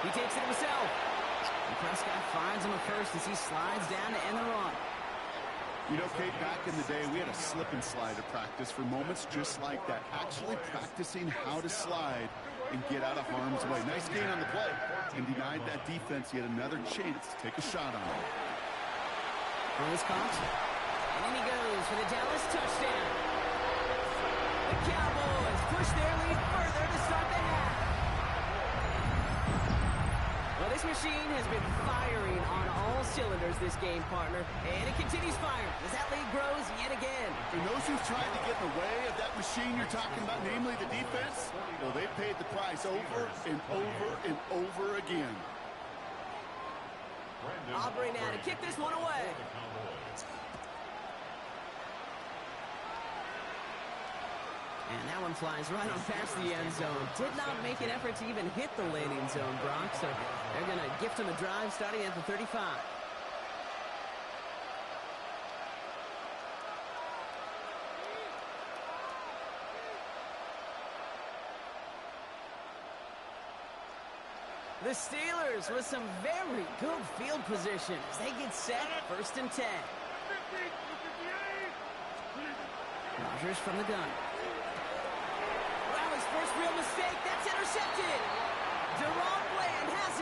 He takes it himself. And Prescott finds him a first as he slides down to end the run. You know, Kate, back in the day, we had a slip and slide at practice for moments just like that. Actually practicing how to slide and get out of harm's way. Nice gain on the play. And denied that defense yet another chance to take a shot on him. Rose caught. And in he goes for the Dallas touchdown. The Cowboys push their lead further to start the half. Well, this machine has been firing on all cylinders this game, partner. And it continues firing as that lead grows yet again. And those who've tried to get in the way of that machine you're talking about, namely the defense, well, they paid the price over and over and over again. Aubrey now to kick this one away. And that one flies right on past the end zone. Did not make an effort to even hit the landing zone, Brock. So they're going to gift him a drive starting at the 35. The Steelers with some very good field position as they get set 1st and 10. Rodgers from the gun. Riley's first real mistake. That's intercepted. Deron Bland has